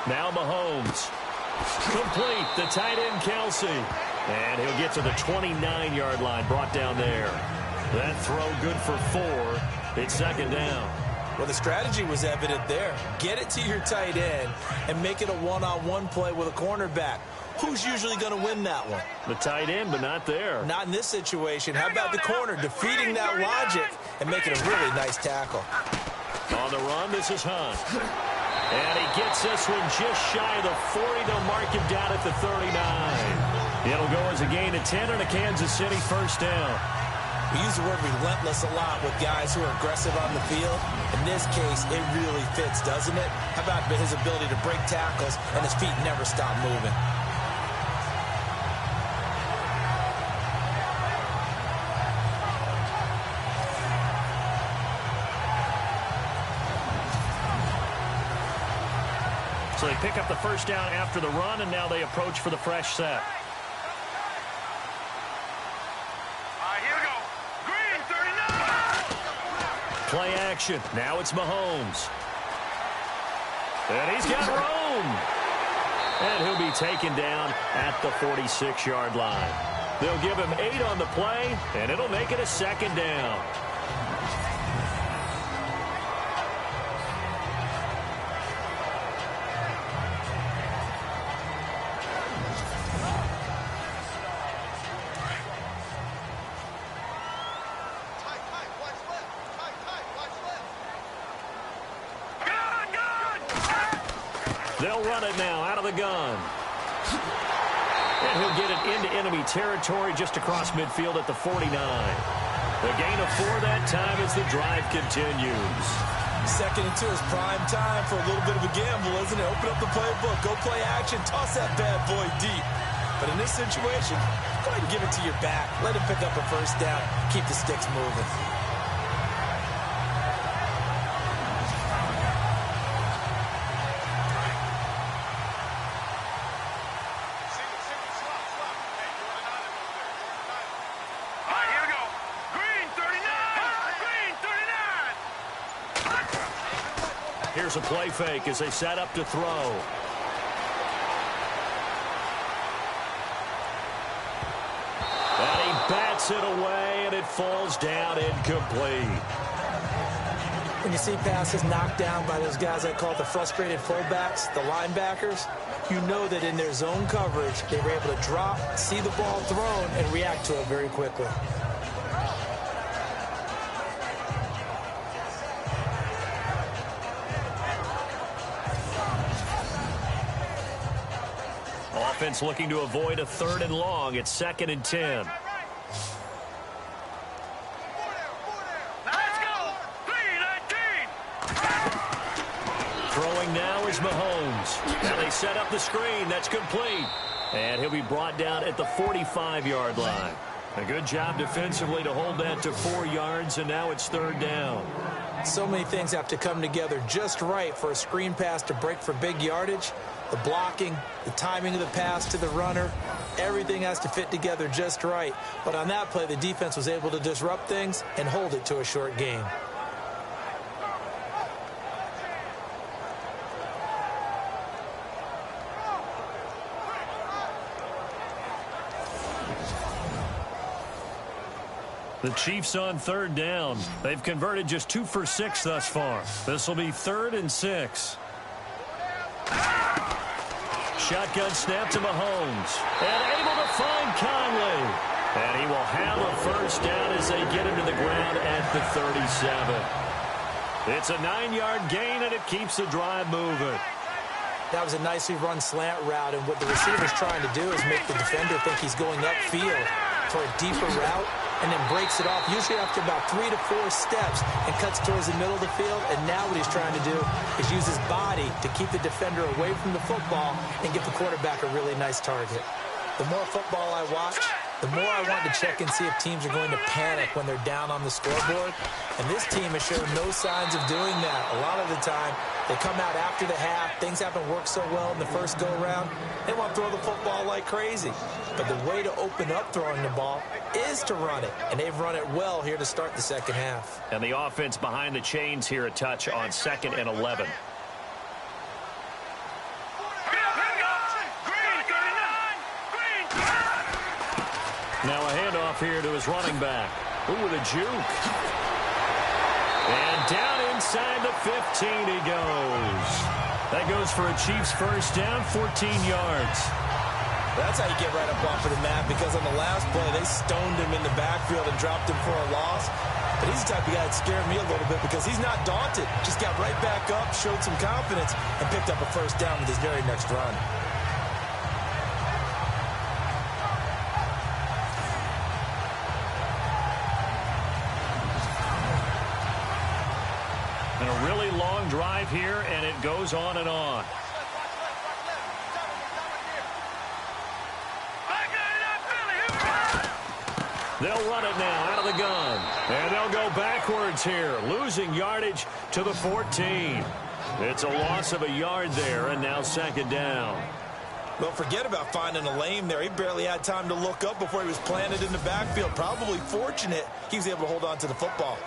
Now Mahomes. Complete, the tight end Kelsey. And he'll get to the 29-yard line, brought down there. That throw good for 4. It's 2nd down. Well, the strategy was evident there. Get it to your tight end and make it a one-on-one play with a cornerback. Who's usually going to win that one? The tight end, but not there. Not in this situation. How about the corner defeating that logic and making a really nice tackle? On the run, this is Hunt. And he gets this one just shy of the 40. They'll mark him down at the 39. It'll go as a gain of 10 and a Kansas City 1st down. We use the word relentless a lot with guys who are aggressive on the field. In this case, it really fits, doesn't it? How about his ability to break tackles and his feet never stop moving? So they pick up the 1st down after the run, and now they approach for the fresh set. Here we go. Green, 39. Play action. Now it's Mahomes. And he's got room. boom. And he'll be taken down at the 46-yard line. They'll give him 8 on the play, and it'll make it a second down. They'll run it now out of the gun. And he'll get it into enemy territory just across midfield at the 49. The gain of 4 that time as the drive continues. 2nd and 2 is prime time for a little bit of a gamble, isn't it? Open up the playbook, go play action, toss that bad boy deep. But in this situation, go ahead and give it to your back. Let him pick up a first down. Keep the sticks moving. Here's a play fake as they set up to throw. And he bats it away, and it falls down incomplete. When you see passes knocked down by those guys I call the frustrated fullbacks, the linebackers, you know that in their zone coverage, they were able to drop, see the ball thrown, and react to it very quickly. Offense looking to avoid a 3rd and long. It's 2nd and 10. Let's go! 3-19! Throwing now is Mahomes. Now they set up the screen. That's complete. And he'll be brought down at the 45-yard line. A good job defensively to hold that to 4 yards, and now it's 3rd down. So many things have to come together just right for a screen pass to break for big yardage. The blocking, the timing of the pass to the runner, everything has to fit together just right. But on that play, the defense was able to disrupt things and hold it to a short gain. The Chiefs on 3rd down. They've converted just 2 for 6 thus far. This will be 3rd and 6. Shotgun snap to Mahomes. And able to find Conley. And he will have a first down as they get him to the ground at the 37. It's a 9-yard gain, and it keeps the drive moving. That was a nicely run slant route, and what the receiver's trying to do is make the defender think he's going upfield for a deeper route, and then breaks it off, usually after about 3 to 4 steps, and cuts towards the middle of the field. And now what he's trying to do is use his body to keep the defender away from the football and give the quarterback a really nice target. The more football I watch, the more I want to check and see if teams are going to panic when they're down on the scoreboard. And this team has shown no signs of doing that. A lot of the time, they come out after the half. Things haven't worked so well in the first go-around. They want to throw the football like crazy. But the way to open up throwing the ball is to run it. And they've run it well here to start the second half. And the offense behind the chains here a touch on 2nd and 11. Now a handoff here to his running back. Ooh, with a juke. And down inside the 15 he goes. That goes for a Chiefs first down, 14 yards. That's how you get right up off of the mat, because on the last play, they stoned him in the backfield and dropped him for a loss. But he's the type of guy that scared me a little bit because he's not daunted. Just got right back up, showed some confidence, and picked up a first down with his very next run. And a really long drive here, and it goes on and on. They'll run it now out of the gun. And they'll go backwards here, losing yardage to the 14. It's a loss of a yard there, and now 2nd down. Well, forget about finding a lane there. He barely had time to look up before he was planted in the backfield. Probably fortunate he was able to hold on to the football.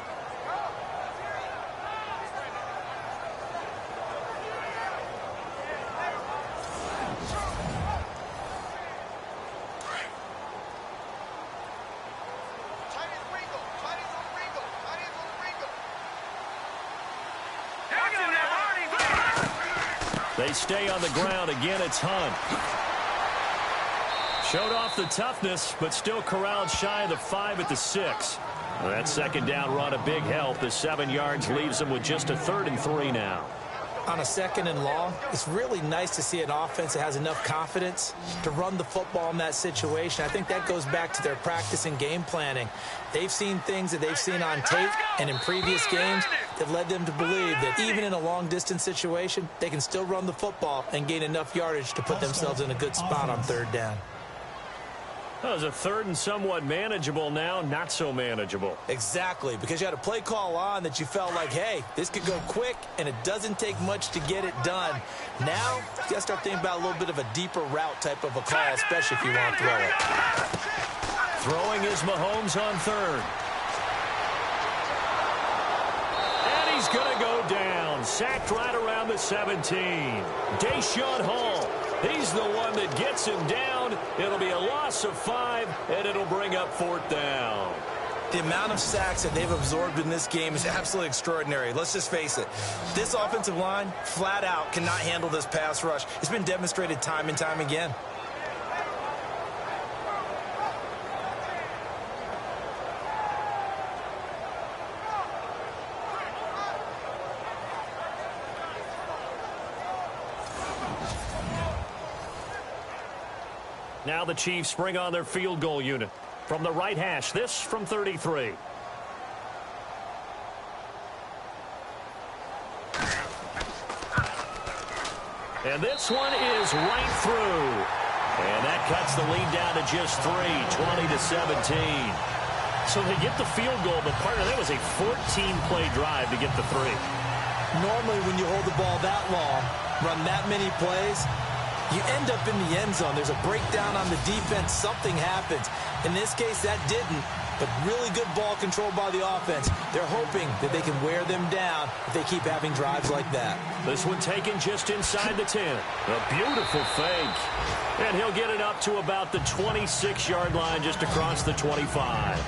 They stay on the ground. Again, it's Hunt. Showed off the toughness, but still corralled shy of the 5 at the 6. That second down run, a big help. The 7 yards leaves them with just a 3rd and 3 now. On a 2nd and long, it's really nice to see an offense that has enough confidence to run the football in that situation. I think that goes back to their practice and game planning. They've seen things that they've seen on tape and in previous games that led them to believe that even in a long-distance situation, they can still run the football and gain enough yardage to put themselves in a good spot on 3rd down. That was a 3rd and somewhat manageable, now not so manageable. Exactly, because you had a play call on that you felt like, hey, this could go quick, and it doesn't take much to get it done. Now, you got to start thinking about a little bit of a deeper route type of a call, especially if you want to throw it. Throwing is Mahomes on 3rd. And he's going to go down. Sacked right around the 17. Deshaun Hall. He's the one that gets him down. It'll be a loss of 5, and it'll bring up 4th down. The amount of sacks that they've absorbed in this game is absolutely extraordinary. Let's just face it. This offensive line, flat out, cannot handle this pass rush. It's been demonstrated time and time again. Now the Chiefs bring on their field goal unit. From the right hash, this from 33. And this one is right through. And that cuts the lead down to just 3, 20-17. So they get the field goal, but partner, that was a 14-play drive to get the 3. Normally, when you hold the ball that long, run that many plays, you end up in the end zone. There's a breakdown on the defense. Something happens. In this case, that didn't. But really good ball control by the offense. They're hoping that they can wear them down if they keep having drives like that. This one taken just inside the 10. A beautiful fake. And he'll get it up to about the 26-yard line just across the 25.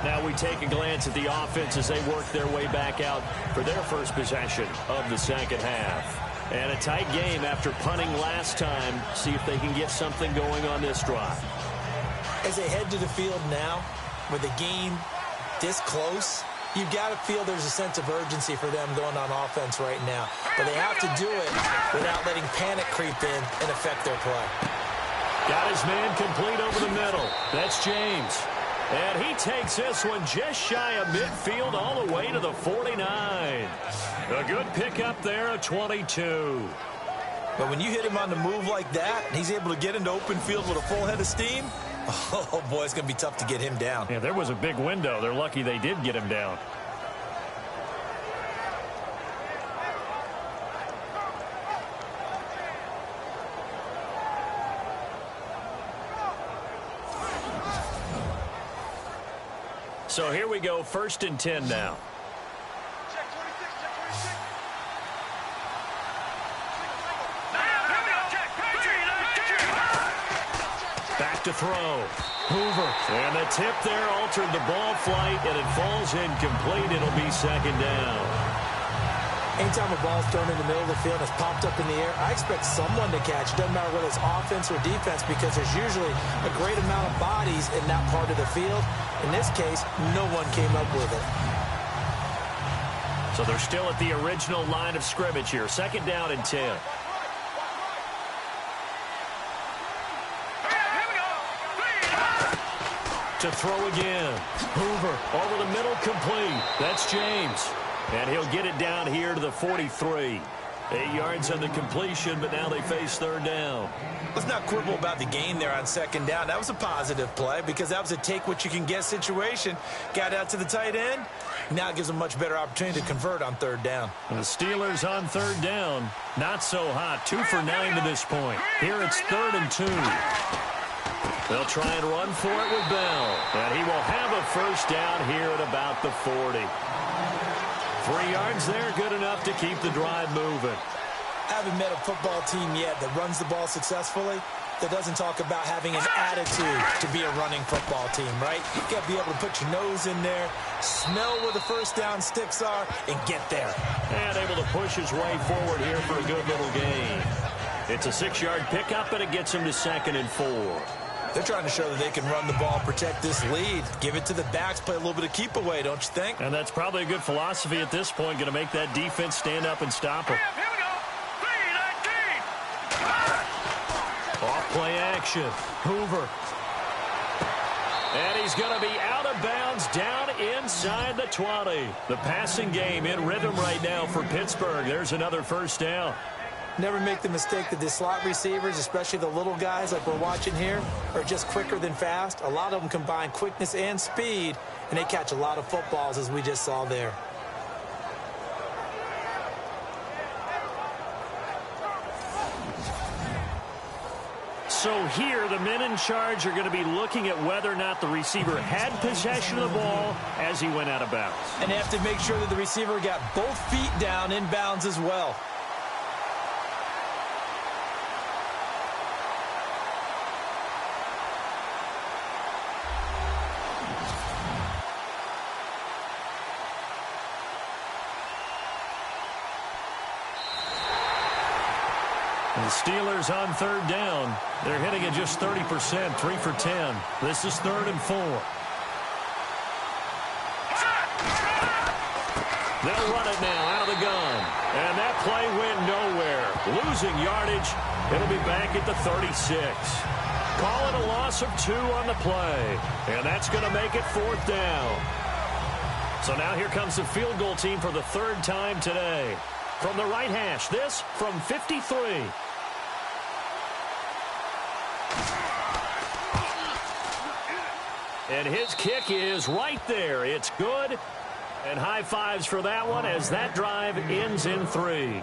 Now we take a glance at the offense as they work their way back out for their first possession of the second half. And a tight game after punting last time. See if they can get something going on this drive. As they head to the field now, with the game this close, you've got to feel there's a sense of urgency for them going on offense right now. But they have to do it without letting panic creep in and affect their play. Got his man complete over the middle. That's James. And he takes this one just shy of midfield all the way to the 49. A good pickup there at 22. But when you hit him on the move like that, and he's able to get into open field with a full head of steam, oh, boy, it's going to be tough to get him down. Yeah, there was a big window. They're lucky they did get him down. So here we go, 1st and 10 now. Back to throw. Hoover. And the tip there altered the ball flight, and it falls incomplete. It'll be 2nd down. Anytime a ball's thrown in the middle of the field and it's popped up in the air, I expect someone to catch. It doesn't matter whether it's offense or defense, because there's usually a great amount of bodies in that part of the field. In this case, no one came up with it. So they're still at the original line of scrimmage here. 2nd down and 10. To throw again. Hoover over the middle, complete. That's James. And he'll get it down here to the 43. 8 yards on the completion, but now they face 3rd down. Let's not quibble about the gain there on 2nd down. That was a positive play because that was a take-what-you-can-get situation. Got out to the tight end. Now it gives them a much better opportunity to convert on 3rd down. And the Steelers on 3rd down. Not so hot. 2 for 9 to this point. Here it's 3rd and 2. They'll try and run for it with Bell. And he will have a 1st down here at about the 40. 3 yards there, good enough to keep the drive moving. I haven't met a football team yet that runs the ball successfully that doesn't talk about having an attitude to be a running football team, right? You got to be able to put your nose in there, smell where the first down sticks are, and get there. And able to push his way forward here for a good little gain. It's a 6-yard pickup, and it gets him to 2nd and 4. They're trying to show that they can run the ball, protect this lead. Give it to the backs, play a little bit of keep away, don't you think? And that's probably a good philosophy at this point, going to make that defense stand up and stop him. Here we go. 3-19. Off play action. Hoover. And he's going to be out of bounds down inside the 20. The passing game in rhythm right now for Pittsburgh. There's another first down. Never make the mistake that the slot receivers, especially the little guys like we're watching here, are just quicker than fast. A lot of them combine quickness and speed, and they catch a lot of footballs, as we just saw there. So here, the men in charge are going to be looking at whether or not the receiver had possession of the ball as he went out of bounds. And they have to make sure that the receiver got both feet down in bounds as well. The Steelers on 3rd down. They're hitting at just 30%, 3 for 10. This is 3rd and 4. They'll run it now out of the gun. And that play went nowhere. Losing yardage. It'll be back at the 36. Call it a loss of 2 on the play. And that's going to make it 4th down. So now here comes the field goal team for the 3rd time today. From the right hash, this from 53. And his kick is right there. It's good. And high fives for that one as that drive ends in 3.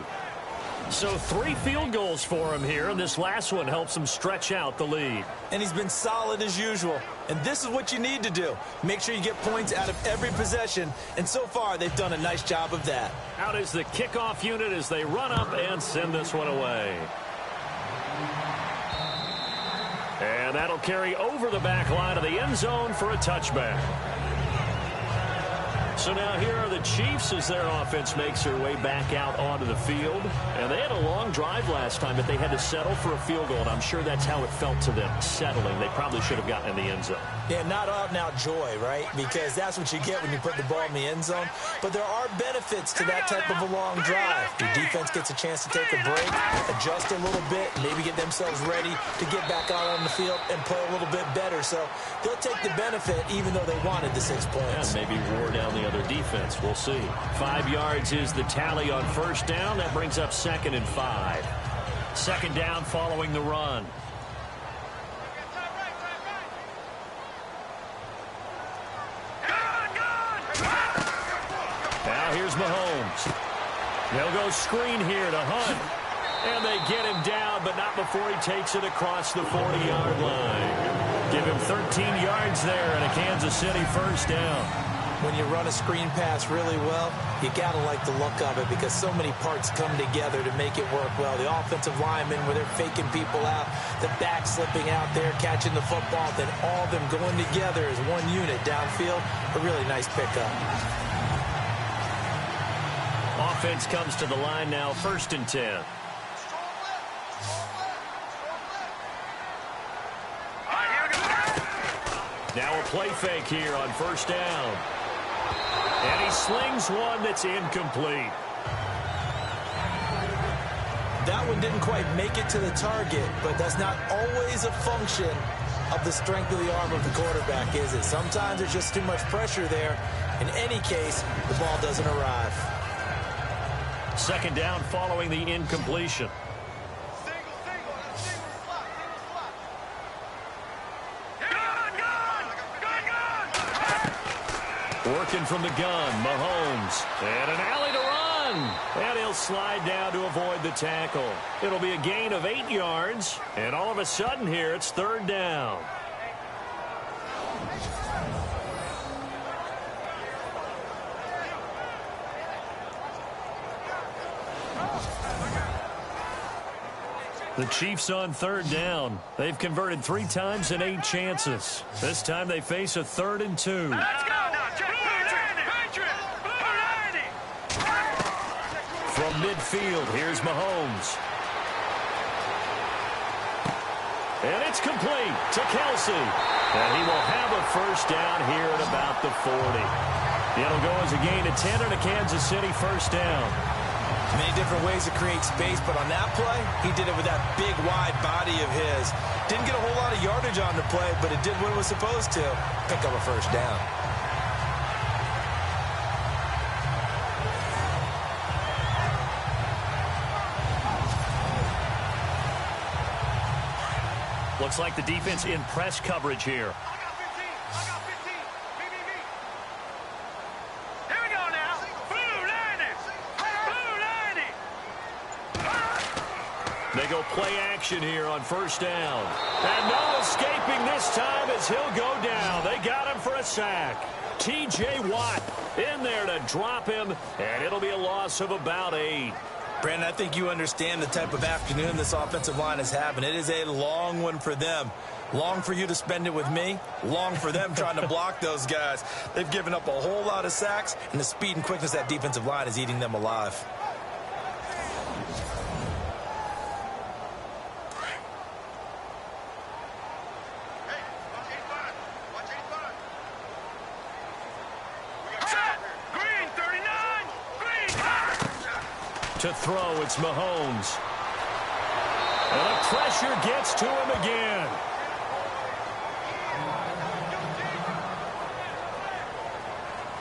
So 3 field goals for him here, and this last one helps him stretch out the lead. And he's been solid as usual. And this is what you need to do. Make sure you get points out of every possession. And so far, they've done a nice job of that. Out is the kickoff unit as they run up and send this one away. And that'll carry over the back line of the end zone for a touchback. So now here are the Chiefs as their offense makes their way back out onto the field. And they had a long drive last time, but they had to settle for a field goal. And I'm sure that's how it felt to them, settling. They probably should have gotten in the end zone. Yeah, not out-and-out joy, right? Because that's what you get when you put the ball in the end zone. But there are benefits to that type of a long drive. Your defense gets a chance to take a break, adjust a little bit, maybe get themselves ready to get back out on the field and play a little bit better. So they'll take the benefit even though they wanted the 6 points. Yeah, maybe wore down the other defense. We'll see. 5 yards is the tally on first down. That brings up 2nd and 5. 2nd down following the run. Now here's Mahomes. They'll go screen here to Hunt. And they get him down, but not before he takes it across the 40-yard line. Give him 13 yards there and a Kansas City first down. When you run a screen pass really well, you got to like the look of it because so many parts come together to make it work well. The offensive linemen where they're faking people out, the back slipping out there, catching the football, then all of them going together as one unit downfield. A really nice pickup. Offense comes to the line now, 1st and 10. Now a play fake here on first down. And he slings one that's incomplete. That one didn't quite make it to the target, but that's not always a function of the strength of the arm of the quarterback, is it? Sometimes there's just too much pressure there. In any case, the ball doesn't arrive. 2nd down following the incompletion. Working from the gun, Mahomes. And an alley to run. And he'll slide down to avoid the tackle. It'll be a gain of 8 yards. And all of a sudden here, it's 3rd down. The Chiefs on third down. They've converted 3 times in 8 chances. This time they face a 3rd and 2. Let's go now, Jack. From midfield, here's Mahomes. And it's complete to Kelsey. And he will have a first down here at about the 40. It'll go as a gain of 10 and a Kansas City first down. Many different ways to create space, but on that play, he did it with that big, wide body of his. Didn't get a whole lot of yardage on the play, but it did what it was supposed to. Pick up a first down. Looks like the defense in press coverage here. They go play action here on first down. And no escaping this time as he'll go down. They got him for a sack. T.J. Watt in there to drop him, and it'll be a loss of about 8. Brandon, I think you understand the type of afternoon this offensive line is having. It is a long one for them. Long for you to spend it with me. Long for them trying to block those guys. They've given up a whole lot of sacks, and the speed and quickness of that defensive line is eating them alive. To throw, it's Mahomes. And the pressure gets to him again.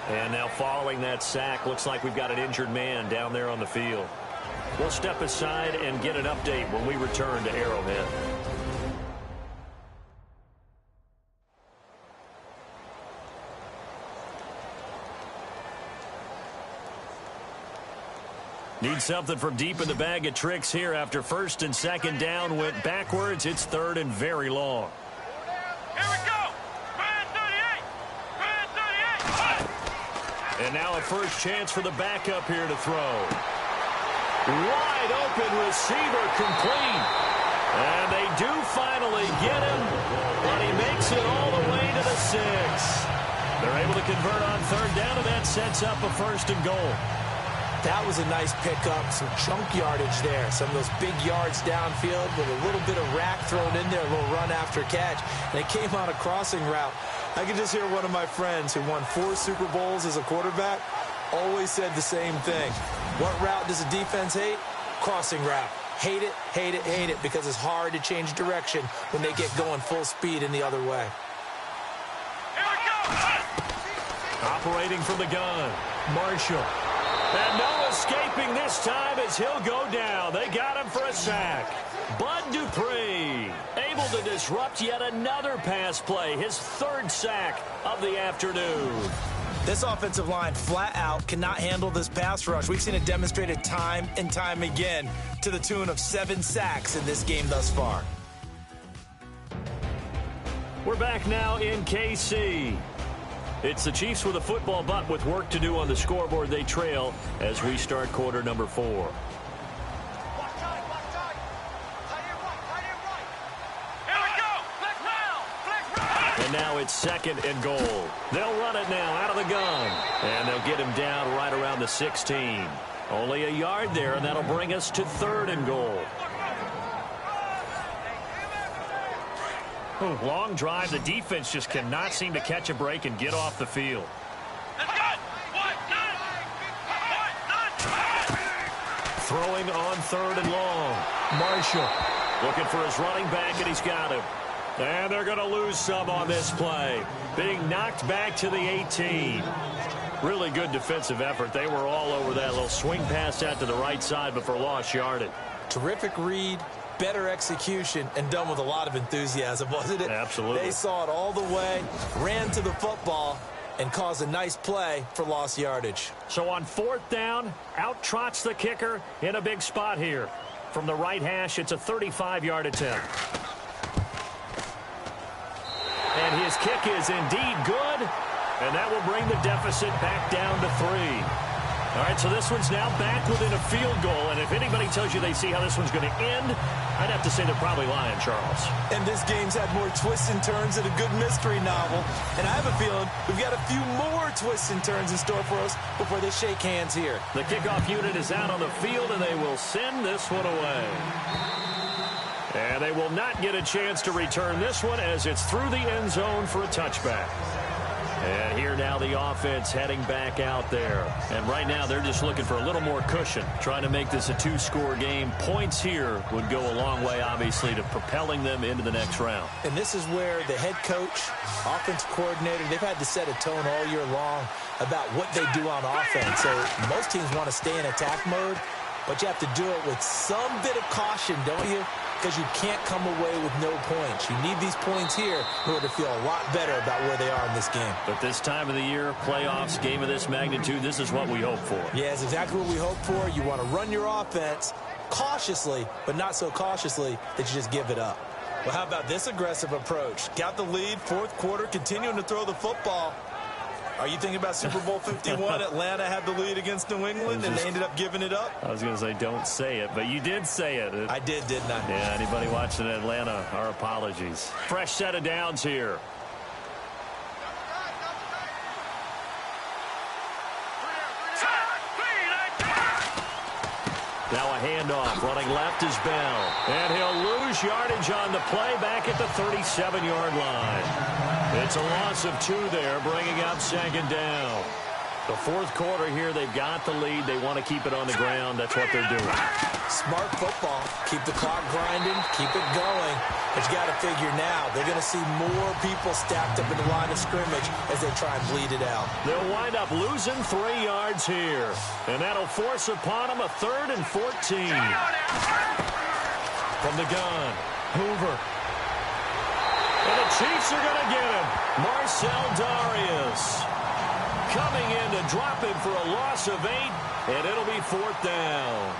And now following that sack, looks like we've got an injured man down there on the field. We'll step aside and get an update when we return to Arrowhead. Need something from deep in the bag of tricks here after first and second down went backwards. It's 3rd and very long. Here we go. Red 38. And now a first chance for the backup here to throw. Wide open receiver complete. And they do finally get him, but he makes it all the way to the 6. They're able to convert on third down, and that sets up a 1st and goal. That was a nice pickup, some chunk yardage there. Some of those big yards downfield with a little bit of rack thrown in there, a little run after catch. And it came on a crossing route. I could just hear one of my friends who won 4 Super Bowls as a quarterback always said the same thing. What route does a defense hate? Crossing route. Hate it, hate it, hate it, because it's hard to change direction when they get going full speed in the other way. Here we go. Operating from the gun, Marshall. And no escaping this time as he'll go down. They got him for a sack. Bud Dupree able to disrupt yet another pass play. His 3rd sack of the afternoon. This offensive line flat out cannot handle this pass rush. We've seen it demonstrated time and time again to the tune of 7 sacks in this game thus far. We're back now in KC. It's the Chiefs with a football, but with work to do on the scoreboard. They trail as we start quarter number 4. And now it's 2nd and goal. They'll run it now out of the gun. And they'll get him down right around the 16. Only a yard there, and that'll bring us to 3rd and goal. Long drive. The defense just cannot seem to catch a break and get off the field. Throwing on 3rd and long. Marshall looking for his running back, and he's got him. And they're going to lose some on this play. Being knocked back to the 18. Really good defensive effort. They were all over that little swing pass out to the right side, but for lost yardage. Terrific read, better execution, and done with a lot of enthusiasm, wasn't it? Absolutely. They saw it all the way, ran to the football, and caused a nice play for lost yardage. So on 4th down, out trots the kicker in a big spot here. From the right hash, it's a 35-yard attempt. And his kick is indeed good, and that will bring the deficit back down to 3. All right, so this one's now back within a field goal, and if anybody tells you they see how this one's going to end, I'd have to say they're probably lying, Charles. And this game's had more twists and turns than a good mystery novel, and I have a feeling we've got a few more twists and turns in store for us before they shake hands here. The kickoff unit is out on the field, and they will send this one away. And they will not get a chance to return this one as it's through the end zone for a touchback. And here now the offense heading back out there. And right now they're just looking for a little more cushion, trying to make this a two-score game. Points here would go a long way, obviously, to propelling them into the next round. And this is where the head coach, offensive coordinator, they've had to set a tone all year long about what they do on offense. So most teams want to stay in attack mode, but you have to do it with some bit of caution, don't you? Because you can't come away with no points. You need these points here in order to feel a lot better about where they are in this game. But this time of the year, playoffs, game of this magnitude, this is what we hope for. Yeah, it's exactly what we hope for. You want to run your offense cautiously, but not so cautiously that you just give it up. Well, how about this aggressive approach? Got the lead, fourth quarter, continuing to throw the football. Are you thinking about Super Bowl 51? Atlanta had the lead against New England, and they ended up giving it up? I was going to say, don't say it, but you did say it. I did, didn't I? Yeah, anybody watching Atlanta, our apologies. Fresh set of downs here. Now a handoff. Running left is Bell. And he'll lose yardage on the play back at the 37-yard line. It's a loss of 2 there, bringing up second down. The fourth quarter here, they've got the lead. They want to keep it on the ground. That's what they're doing. Smart football. Keep the clock grinding. Keep it going. But you got to figure now, they're going to see more people stacked up in the line of scrimmage as they try and bleed it out. They'll wind up losing 3 yards here. And that'll force upon them a 3rd and 14. From the gun, Hoover. And the Chiefs are going to get him. Marcel Darius coming in to drop him for a loss of 8, and it'll be 4th down.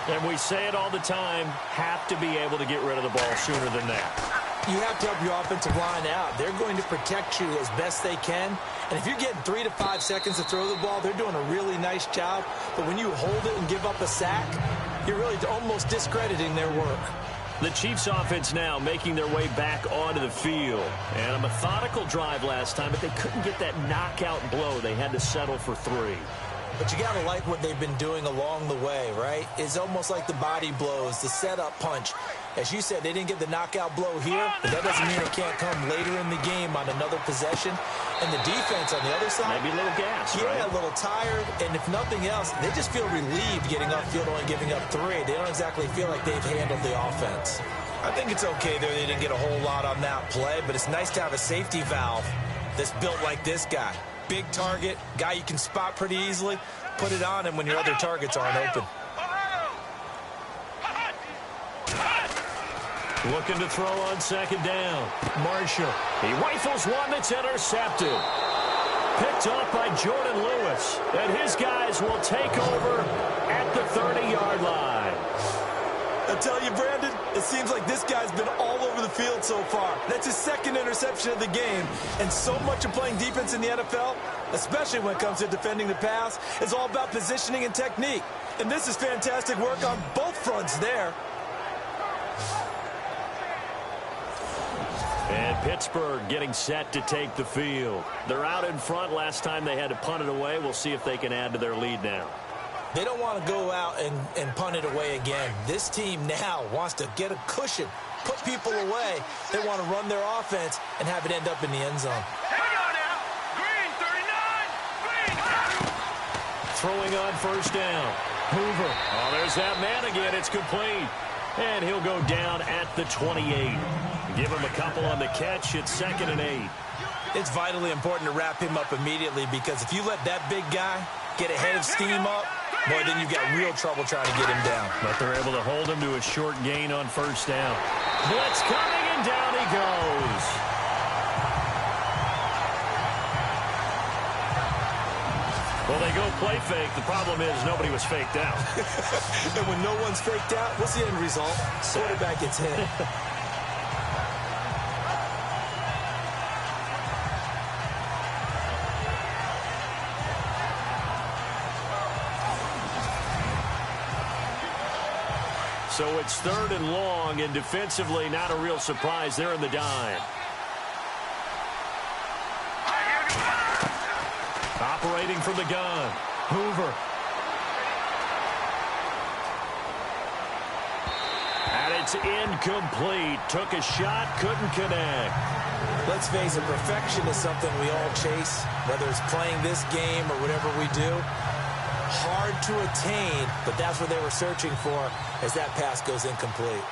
And we say it all the time, have to be able to get rid of the ball sooner than that. You have to help your offensive line out. They're going to protect you as best they can. And if you're getting 3 to 5 seconds to throw the ball, they're doing a really nice job. But when you hold it and give up a sack, you're really almost discrediting their work. The Chiefs offense now making their way back onto the field. And a methodical drive last time, but they couldn't get that knockout blow. They had to settle for 3. But you got to like what they've been doing along the way, right? It's almost like the body blows, the setup punch. As you said, they didn't get the knockout blow here, but that doesn't mean it can't come later in the game on another possession. And the defense on the other side, maybe a little gas, yeah, right? A little tired. And if nothing else, they just feel relieved getting upfield, only giving up 3. They don't exactly feel like they've handled the offense. I think it's okay there. They didn't get a whole lot on that play, but it's nice to have a safety valve that's built like this guy. Big target, guy you can spot pretty easily. Put it on him when your other targets aren't open. Looking to throw on second down. Marshall. He rifles one that's intercepted. Picked off by Jordan Lewis. And his guys will take over at the 30-yard line. I tell you, Brandon, it seems like this guy's been all over the field so far. That's his 2nd interception of the game. And so much of playing defense in the NFL, especially when it comes to defending the pass, is all about positioning and technique. And this is fantastic work on both fronts there. And Pittsburgh getting set to take the field. They're out in front. Last time they had to punt it away. We'll see if they can add to their lead now. They don't want to go out and punt it away again. This team now wants to get a cushion, put people away. They want to run their offense and have it end up in the end zone. Here we go now. Green, 39. Green. Throwing on first down. Hoover. Oh, there's that man again. It's complete. And he'll go down at the 28. Give him a couple on the catch. It's 2nd and 8. It's vitally important to wrap him up immediately, because if you let that big guy get a head of steam up, boy, then you've got real trouble trying to get him down. But they're able to hold him to a short gain on first down. Blitz coming, and down he goes. Well, they go play fake. The problem is nobody was faked out. And when no one's faked out, what's the end result? Quarterback gets hit. So it's 3rd and long, and defensively not a real surprise there in the dime. Operating from the gun, Hoover. And it's incomplete. Took a shot, couldn't connect. Let's face it, perfection is something we all chase, whether it's playing this game or whatever we do. Hard to attain, but that's what they were searching for as that pass goes incomplete.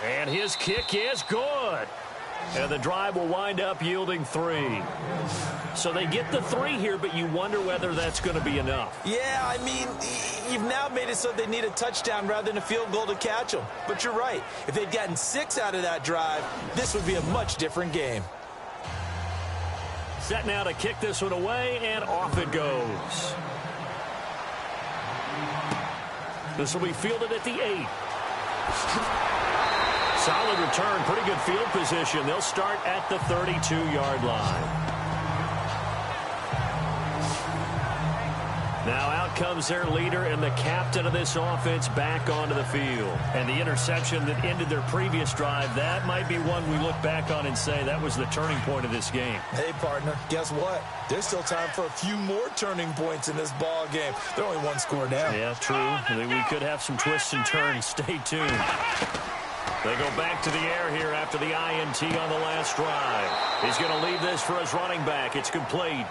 And his kick is good. And the drive will wind up yielding 3. So they get the 3 here, but you wonder whether that's going to be enough. Yeah, I mean, you've now made it so they need a touchdown rather than a field goal to catch them. But you're right. If they'd gotten 6 out of that drive, this would be a much different game. Set now to kick this one away, and off it goes. This will be fielded at the 8. Solid return, pretty good field position. They'll start at the 32-yard line. Now out comes their leader and the captain of this offense back onto the field. And the interception that ended their previous drive, that might be one we look back on and say that was the turning point of this game. Hey, partner, guess what? There's still time for a few more turning points in this ball game. They're only 1 score down. Yeah, true. We could have some twists and turns. Stay tuned. They go back to the air here after the INT on the last drive. He's going to leave this for his running back. It's complete.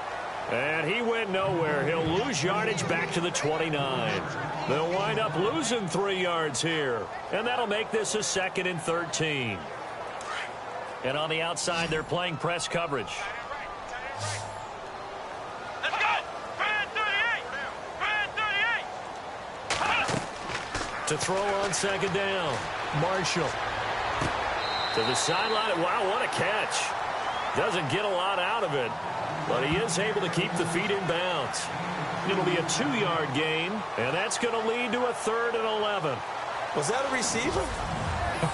And he went nowhere. He'll lose yardage back to the 29. They'll wind up losing 3 yards here. And that'll make this a 2nd and 13. And on the outside, they're playing press coverage. Let's go! 38! 38! To throw on 2nd down. Marshall. To the sideline. Wow, what a catch. Doesn't get a lot out of it, but he is able to keep the feet in bounds. It'll be a 2-yard gain, and that's going to lead to a 3rd and 11. Was that a receiver?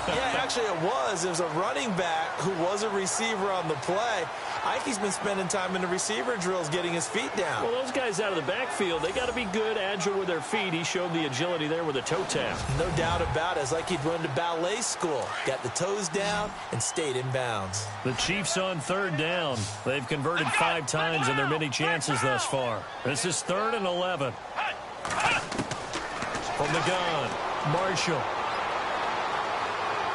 Yeah, actually it was. It was a running back who was a receiver on the play. Ike's been spending time in the receiver drills getting his feet down. Well, those guys out of the backfield, they got to be good, agile with their feet. He showed the agility there with a toe tap. No doubt about it. It's like he'd run to ballet school. Got the toes down and stayed in bounds. The Chiefs on 3rd down. They've converted 5 times in their many chances thus far. This is 3rd and 11. From the gun, Marshall.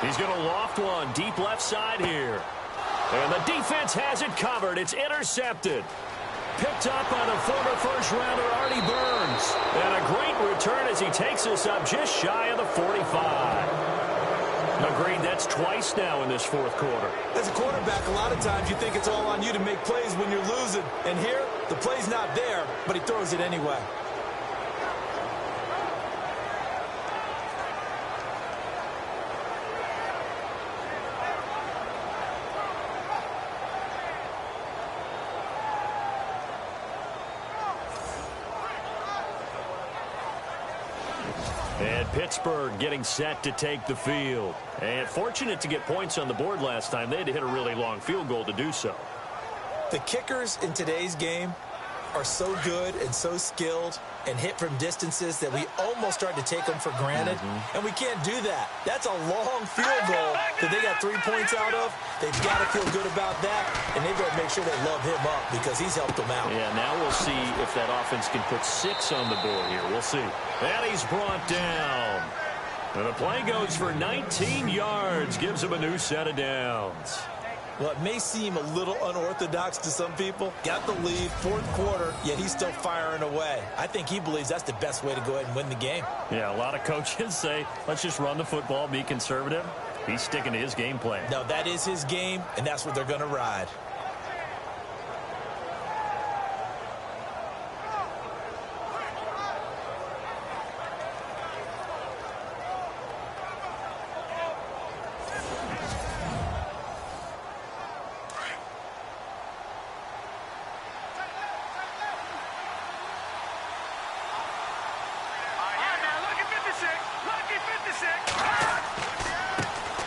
He's going to loft one deep left side here. And the defense has it covered. It's intercepted. Picked up by the former first-rounder Artie Burns. And a great return as he takes us up just shy of the 45. Agreed, that's twice now in this 4th quarter. As a quarterback, a lot of times you think it's all on you to make plays when you're losing. And here, the play's not there, but he throws it anyway. And Pittsburgh getting set to take the field. And fortunate to get points on the board last time. They had to hit a really long field goal to do so. The kickers in today's game are so good and so skilled and hit from distances that we almost start to take them for granted. And we can't do that. That's a long field goal that they got 3 points out of. They've got to feel good about that, and they've got to make sure they love him up because he's helped them out. Yeah, now we'll see if that offense can put 6 on the board here. We'll see. And he's brought down. And the play goes for 19 yards. Gives him a new set of downs. Well, it may seem a little unorthodox to some people. Got the lead, 4th quarter, yet he's still firing away. I think he believes that's the best way to go ahead and win the game. Yeah, a lot of coaches say, let's just run the football, be conservative. He's sticking to his game plan. No, that is his game, and that's what they're going to ride.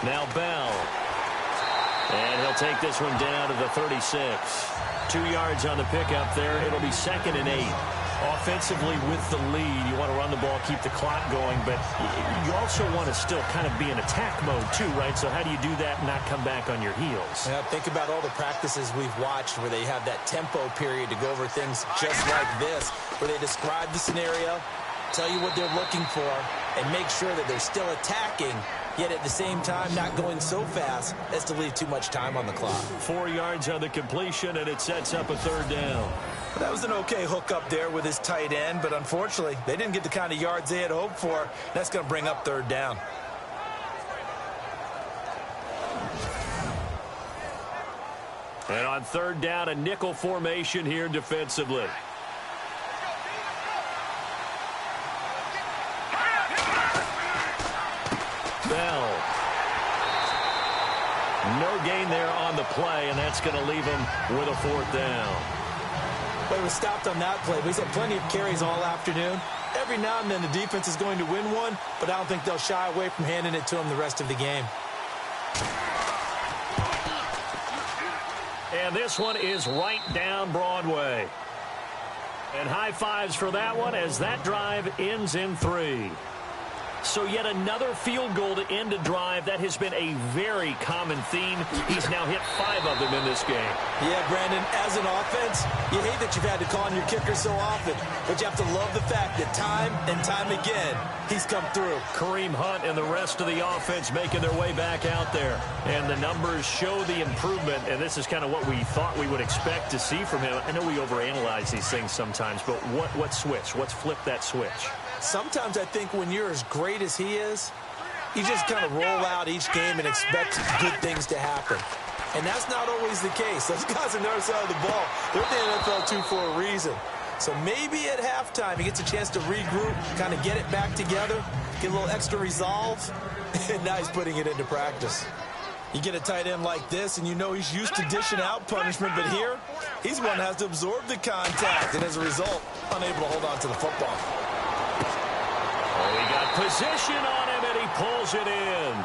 Now Bell. And he'll take this one down to the 36. 2 yards on the pickup there. It'll be 2nd and 8. Offensively with the lead, you want to run the ball, keep the clock going, but you also want to still kind of be in attack mode too, right? So how do you do that and not come back on your heels? Yeah, think about all the practices we've watched where they have that tempo period to go over things just like this, where they describe the scenario, tell you what they're looking for, and make sure that they're still attacking, yet at the same time not going so fast as to leave too much time on the clock. 4 yards on the completion, and it sets up a 3rd down. That was an okay hook up there with his tight end, but unfortunately, they didn't get the kind of yards they had hoped for. That's going to bring up 3rd down. And on 3rd down, a nickel formation here defensively. Bell. No gain there on the play, and that's going to leave him with a 4th down. Well, he was stopped on that play, but he's had plenty of carries all afternoon. Every now and then the defense is going to win one, but I don't think they'll shy away from handing it to him the rest of the game. And this one is right down Broadway. And high fives for that one as that drive ends in 3. So yet another field goal to end a drive. That has been a very common theme. He's now hit 5 of them in this game. Yeah, Brandon, as an offense, you hate that you've had to call on your kicker so often, but you have to love the fact that time and time again, he's come through. Kareem Hunt and the rest of the offense making their way back out there. And the numbers show the improvement, and this is kind of what we thought we would expect to see from him. I know we overanalyze these things sometimes, but what switch? What's flipped that switch? Sometimes I think when you're as great as he is, you just kind of roll out each game and expect good things to happen. And that's not always the case. Those guys on the other side of the ball, they're in the NFL too for a reason. So maybe at halftime he gets a chance to regroup, kind of get it back together, get a little extra resolve, and now he's putting it into practice. You get a tight end like this, and you know he's used to dishing out punishment, but here, he's one that has to absorb the contact, and as a result, unable to hold on to the football. Oh, he got position on him, and he pulls it in.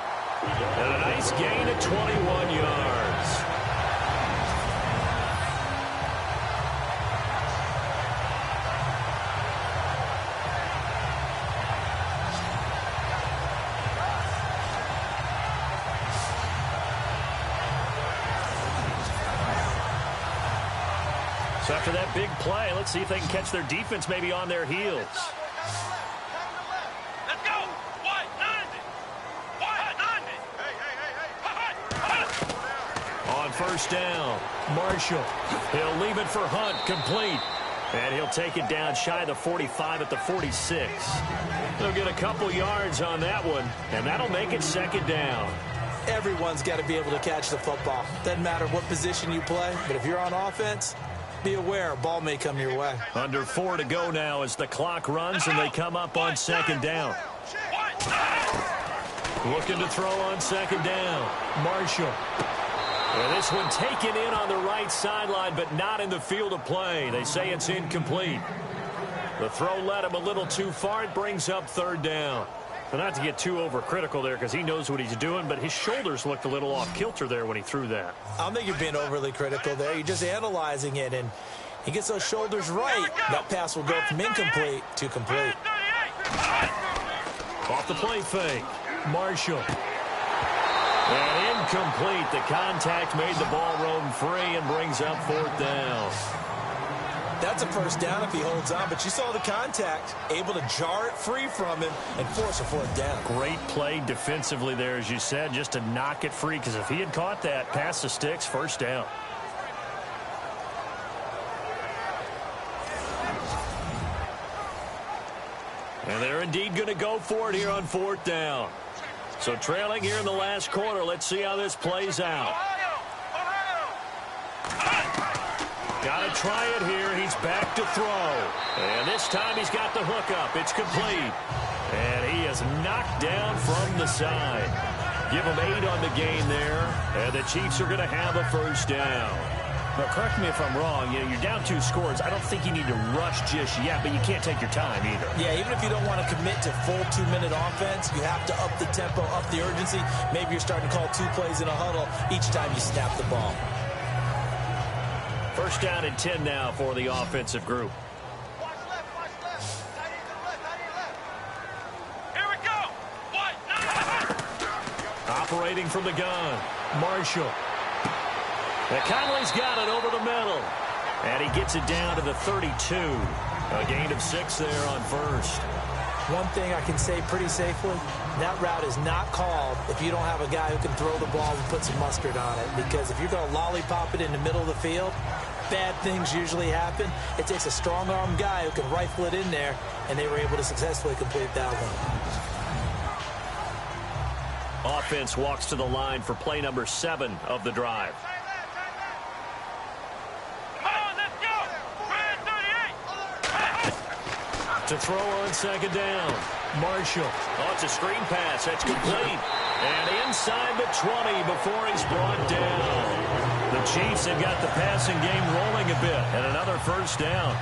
And a nice gain of 21 yards. So after that big play, let's see if they can catch their defense maybe on their heels. First down. Marshall. He'll leave it for Hunt. Complete. And he'll take it down shy of the 45 at the 46. He'll get a couple yards on that one, and that'll make it 2nd down. Everyone's got to be able to catch the football. Doesn't matter what position you play, but if you're on offense, be aware a ball may come your way. Under 4 to go now as the clock runs and they come up on 2nd down. Looking to throw on 2nd down. Marshall. And this one taken in on the right sideline, but not in the field of play. They say it's incomplete. The throw led him a little too far. It brings up 3rd down. But not to get too overcritical there because he knows what he's doing, but his shoulders looked a little off kilter there when he threw that. I don't think you're being overly critical there. You're just analyzing it, and he gets those shoulders right. That pass will go from incomplete to complete. Off the play fake. Marshall. And incomplete. The contact made the ball roam free and brings up 4th down. That's a first down if he holds on, but you saw the contact, able to jar it free from him and force a 4th down. Great play defensively there, as you said, just to knock it free, because if he had caught that, pass the sticks, 1st down. And they're indeed going to go for it here on 4th down. So trailing here in the last quarter. Let's see how this plays out. Got to try it here. He's back to throw. And this time he's got the hook up. It's complete. And he is knocked down from the side. Give him 8 on the game there. And the Chiefs are going to have a 1st down. But correct me if I'm wrong, you're down 2 scores. I don't think you need to rush just yet, but you can't take your time either. Yeah, even if you don't want to commit to full 2-minute offense, you have to up the tempo, up the urgency. Maybe you're starting to call 2 plays in a huddle each time you snap the ball. First down and 10 now for the offensive group. Watch left. Tight end to the left, tight end left. Here we go. What? Operating from the gun, Marshall. Conley's got it over the middle. And he gets it down to the 32. A gain of 6 there on first. One thing I can say pretty safely, that route is not called if you don't have a guy who can throw the ball and put some mustard on it. Because if you're going to lollipop it in the middle of the field, bad things usually happen. It takes a strong-arm guy who can rifle it in there, and they were able to successfully complete that one. Offense walks to the line for play number 7 of the drive. To throw on second down. Marshall. Oh, it's a screen pass. That's complete. And inside the 20 before he's brought down. The Chiefs have got the passing game rolling a bit. And another first down.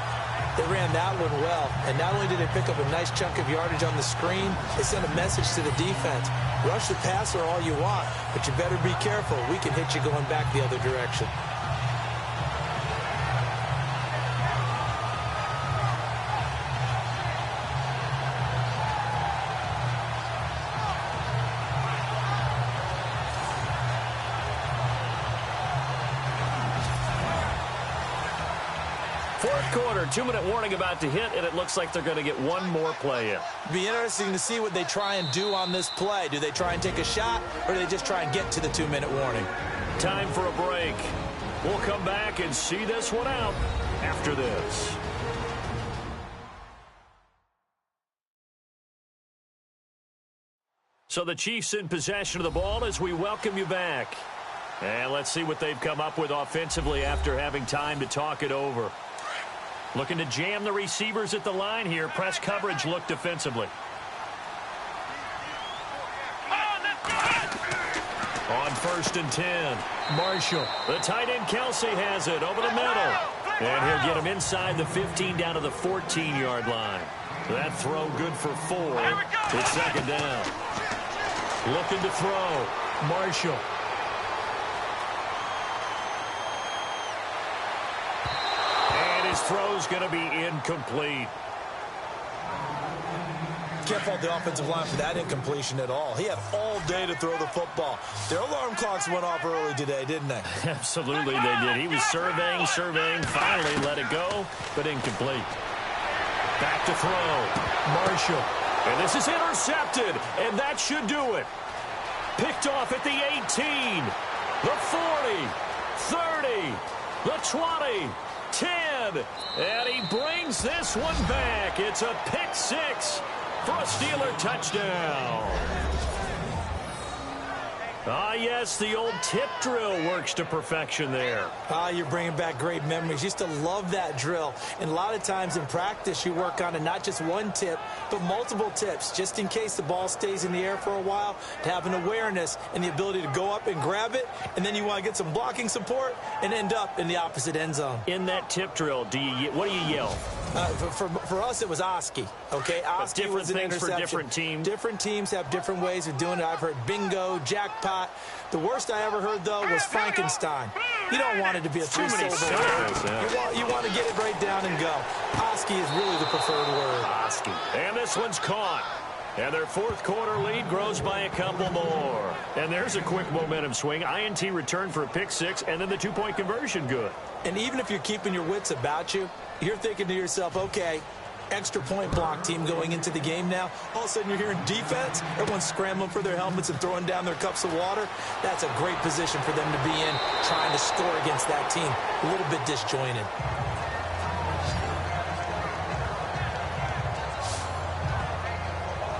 They ran that one well. And not only did they pick up a nice chunk of yardage on the screen, they sent a message to the defense. Rush the passer all you want, but you better be careful. We can hit you going back the other direction. Fourth quarter, 2-minute warning about to hit, and it looks like they're going to get one more play in. It'll be interesting to see what they try and do on this play. Do they try and take a shot, or do they just try and get to the 2-minute warning? Time for a break. We'll come back and see this one out after this. So the Chiefs in possession of the ball as we welcome you back. And let's see what they've come up with offensively after having time to talk it over. Looking to jam the receivers at the line here. Press coverage look defensively. On first and 10, Marshall. The tight end Kelsey has it over the middle. And he'll get him inside the 15 down to the 14-yard line. That throw good for 4. It's second down. Looking to throw, Marshall. His throw's going to be incomplete. Can't fault the offensive line for that incompletion at all. He had all day to throw the football. Their alarm clocks went off early today, didn't they? Absolutely they did. He was surveying, finally let it go, but incomplete. Back to throw. Marshall. And this is intercepted, and that should do it. Picked off at the 18, the 40, 30, the 20, 10, and he brings this one back. It's a pick 6 for a Steeler touchdown. Ah, yes, the old tip drill works to perfection there. Ah, you're bringing back great memories. Used to love that drill. And a lot of times in practice, you work on it, not just one tip, but multiple tips, just in case the ball stays in the air for a while, to have an awareness and the ability to go up and grab it, and then you want to get some blocking support and end up in the opposite end zone. In that tip drill, what do you yell? For us, it was Oski. Okay, Oski was an interception. For different teams. Different teams have different ways of doing it. I've heard bingo, jackpot. The worst I ever heard, though, was Frankenstein. You don't want it to be a three-syllable word. You want to get it right down and go. Oski is really the preferred word. Oski. And this one's caught. And their fourth quarter lead grows by a couple more. And there's a quick momentum swing. INT return for a pick 6, and then the 2-point conversion good. And even if you're keeping your wits about you, you're thinking to yourself, okay, extra point block team going into the game now. All of a sudden you're hearing defense. Everyone's scrambling for their helmets and throwing down their cups of water. That's a great position for them to be in, trying to score against that team. A little bit disjointed.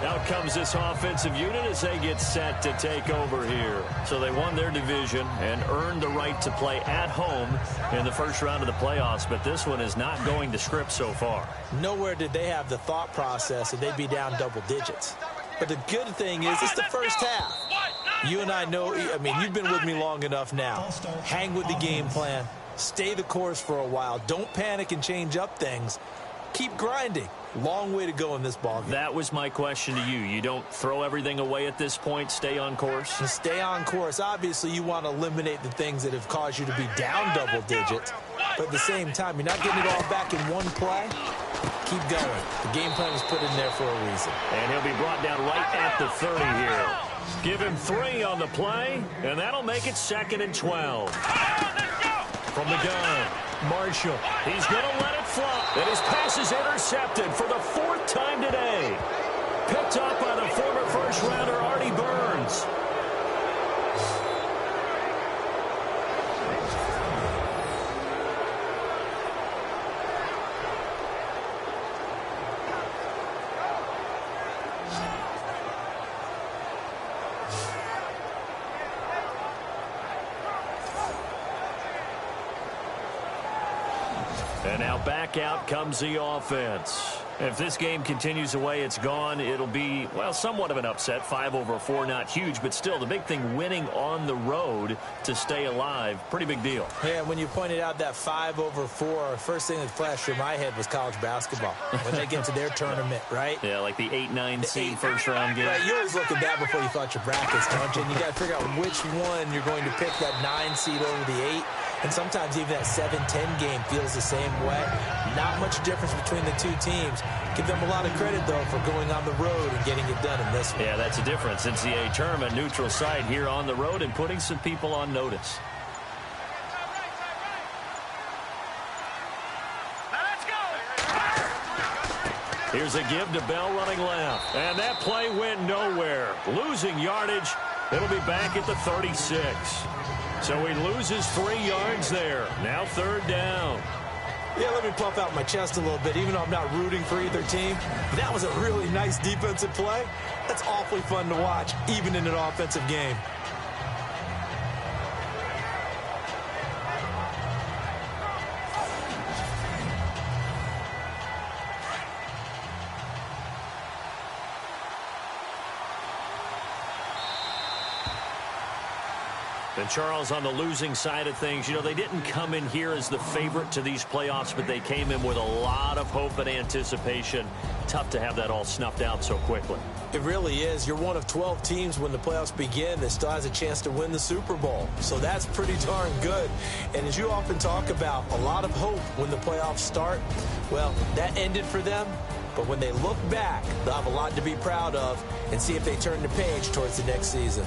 Out comes this offensive unit as they get set to take over here. So they won their division and earned the right to play at home in the first round of the playoffs, but this one is not going to script so far. Nowhere did they have the thought process that they'd be down double digits. But the good thing is it's the first half. You and I know, I mean, you've been with me long enough now. Hang with the game plan. Stay the course for a while. Don't panic and change up things. Keep grinding. Long way to go in this ballgame. That was my question to you. You don't throw everything away at this point. Stay on course? To stay on course. Obviously, you want to eliminate the things that have caused you to be down double digits. But at the same time, you're not getting it all back in one play. Keep going. The game plan was put in there for a reason. And he'll be brought down right at the 30 here. Give him 3 on the play, and that'll make it 2nd and 12. From the gun, Marshall. He's going to let it fly. And his pass is intercepted for the 4th time today. Picked up by the former first-rounder Artie Burns. And now back out comes the offense. If this game continues the way it's gone, it'll be, well, somewhat of an upset. 5-4, not huge, but still the big thing, winning on the road to stay alive. Pretty big deal. Yeah, when you pointed out that 5-4, first thing that flashed through my head was college basketball. When they get to their tournament, right? Yeah, like the 8-9 seed first-round game. Right, you always look at that before you thought your brackets, don't you? And you got to figure out which one you're going to pick, that 9 seed over the 8. And sometimes even that 7-10 game feels the same way. Not much difference between the two teams. Give them a lot of credit, though, for going on the road and getting it done in this one. Yeah, that's a difference. NCAA tournament, neutral site here on the road and putting some people on notice. Here's a give to Bell running left. And that play went nowhere. Losing yardage. It'll be back at the 36. So he loses 3 yards there. Now 3rd down. Yeah, let me puff out my chest a little bit, even though I'm not rooting for either team. That was a really nice defensive play. That's awfully fun to watch, even in an offensive game. And Charles, on the losing side of things, you know, they didn't come in here as the favorite to these playoffs, but they came in with a lot of hope and anticipation. Tough to have that all snuffed out so quickly. It really is. You're one of 12 teams when the playoffs begin that still has a chance to win the Super Bowl. So that's pretty darn good. And as you often talk about, a lot of hope when the playoffs start. Well, that ended for them. But when they look back, they'll have a lot to be proud of and see if they turn the page towards the next season.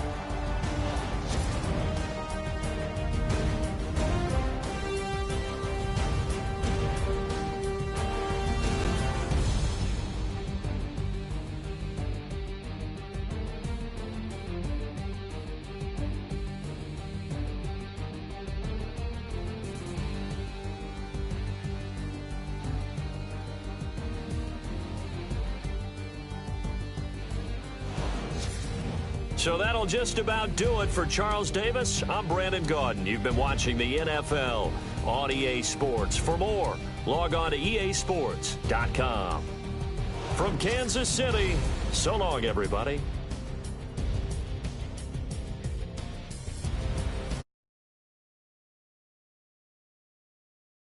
So that'll just about do it for Charles Davis. I'm Brandon Gaudin. You've been watching the NFL on EA Sports. For more, log on to easports.com. From Kansas City, so long, everybody.